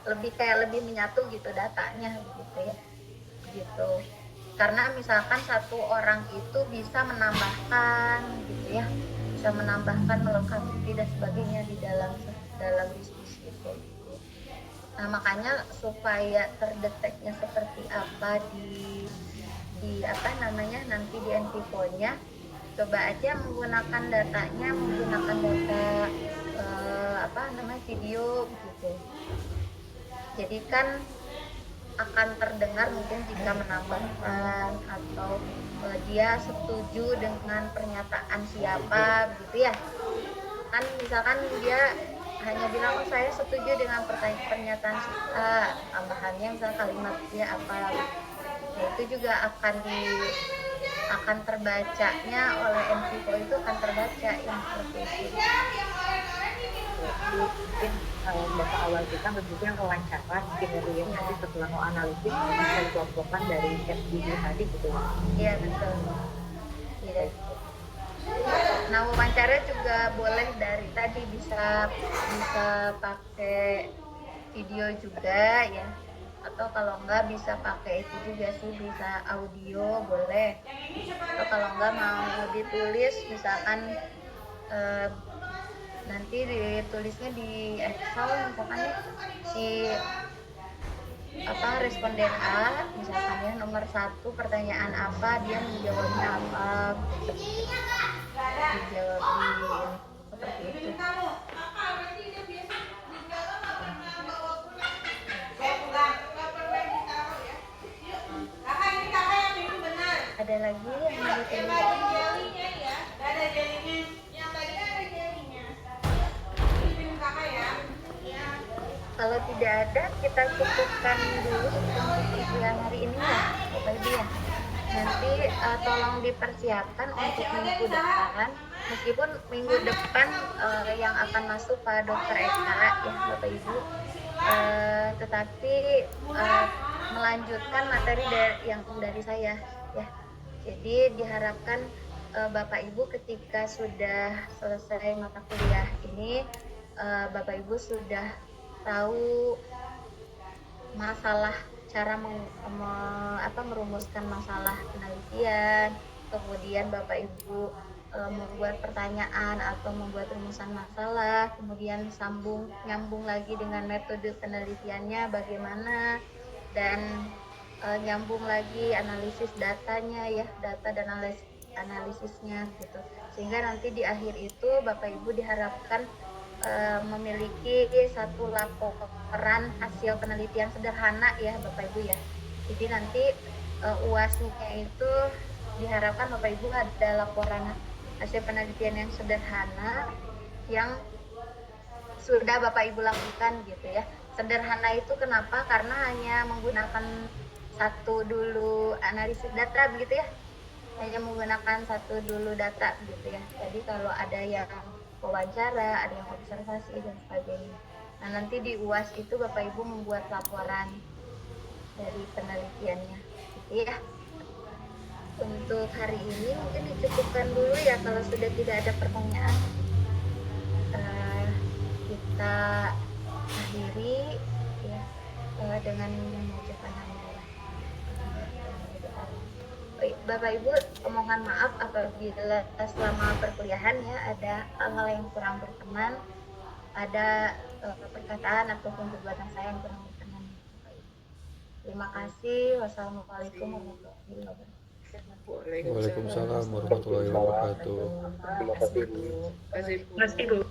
lebih menyatu gitu datanya gitu ya. Gitu. Karena misalkan satu orang itu bisa menambahkan gitu ya bisa menambahkan, melengkapi dan sebagainya di dalam diskusi itu. Nah, makanya supaya terdeteknya seperti apa di apa namanya nanti di NVIPO-nya, coba aja menggunakan datanya, menggunakan data apa namanya video gitu. Jadi kan akan terdengar mungkin jika menambahkan atau dia setuju dengan pernyataan siapa gitu ya. Kan misalkan dia hanya bilang, oh saya setuju dengan pernyataan si A, tambahannya misalnya kalimat dia apa, ya itu juga akan terbacanya oleh NVIPO, itu akan terbaca yang seperti itu. Mungkin data awal kita bentuknya wawancara mungkin dari yang nanti setelah mau analisis bisa dikelompokkan dari FGD tadi gitu. Iya betul. Iya. Nah, wawancara juga boleh dari tadi bisa pakai video juga ya, atau kalau enggak bisa pakai itu juga sih, bisa audio boleh, atau kalau enggak mau ditulis misalkan nanti ditulisnya di Excel misalkan ya, si apa responden A misalkan ya nomor 1 pertanyaan apa, dia menjawabnya apa, dijawabin seperti itu. Ada lagi yang mau ditanyakan? Kalau tidak ada, kita cukupkan dulu untuk perkuliahan hari ini ya, Bapak Ibu ya. Nanti tolong dipersiapkan untuk minggu depan, meskipun minggu depan yang akan masuk Pak Dr. Eka ya Bapak Ibu, tetapi melanjutkan materi yang dari saya ya. Jadi diharapkan Bapak Ibu ketika sudah selesai mata kuliah ini, Bapak Ibu sudah tahu masalah, cara merumuskan masalah penelitian, kemudian Bapak Ibu membuat pertanyaan atau membuat rumusan masalah, kemudian nyambung lagi dengan metode penelitiannya bagaimana, dan nyambung lagi analisis datanya ya, data dan analisisnya gitu, sehingga nanti di akhir itu Bapak Ibu diharapkan memiliki satu laporan hasil penelitian sederhana ya Bapak Ibu ya. Jadi nanti UAS-nya itu diharapkan Bapak Ibu ada laporan hasil penelitian yang sederhana yang sudah Bapak Ibu lakukan gitu ya. Sederhana itu kenapa? Karena hanya menggunakan satu dulu analisis data begitu ya. Hanya menggunakan satu dulu data gitu ya. Jadi kalau ada yang wawancara, ada yang observasi dan sebagainya. Nah, nanti di UAS itu Bapak Ibu membuat laporan dari penelitiannya gitu ya. Untuk hari ini mungkin dicukupkan dulu ya, kalau sudah tidak ada pertanyaan kita akhiri ya dengan mengucapkan hamdalah. Bapak Ibu, mohon maaf apabila selama perkuliahan ya ada hal-hal yang kurang berkenan, ada perkataan ataupun perbuatan saya yang kurang berkenan. Terima kasih. Wassalamualaikum warahmatullahi wabarakatuh. Waalaikumsalam warahmatullahi wabarakatuh. Terima kasih Bu.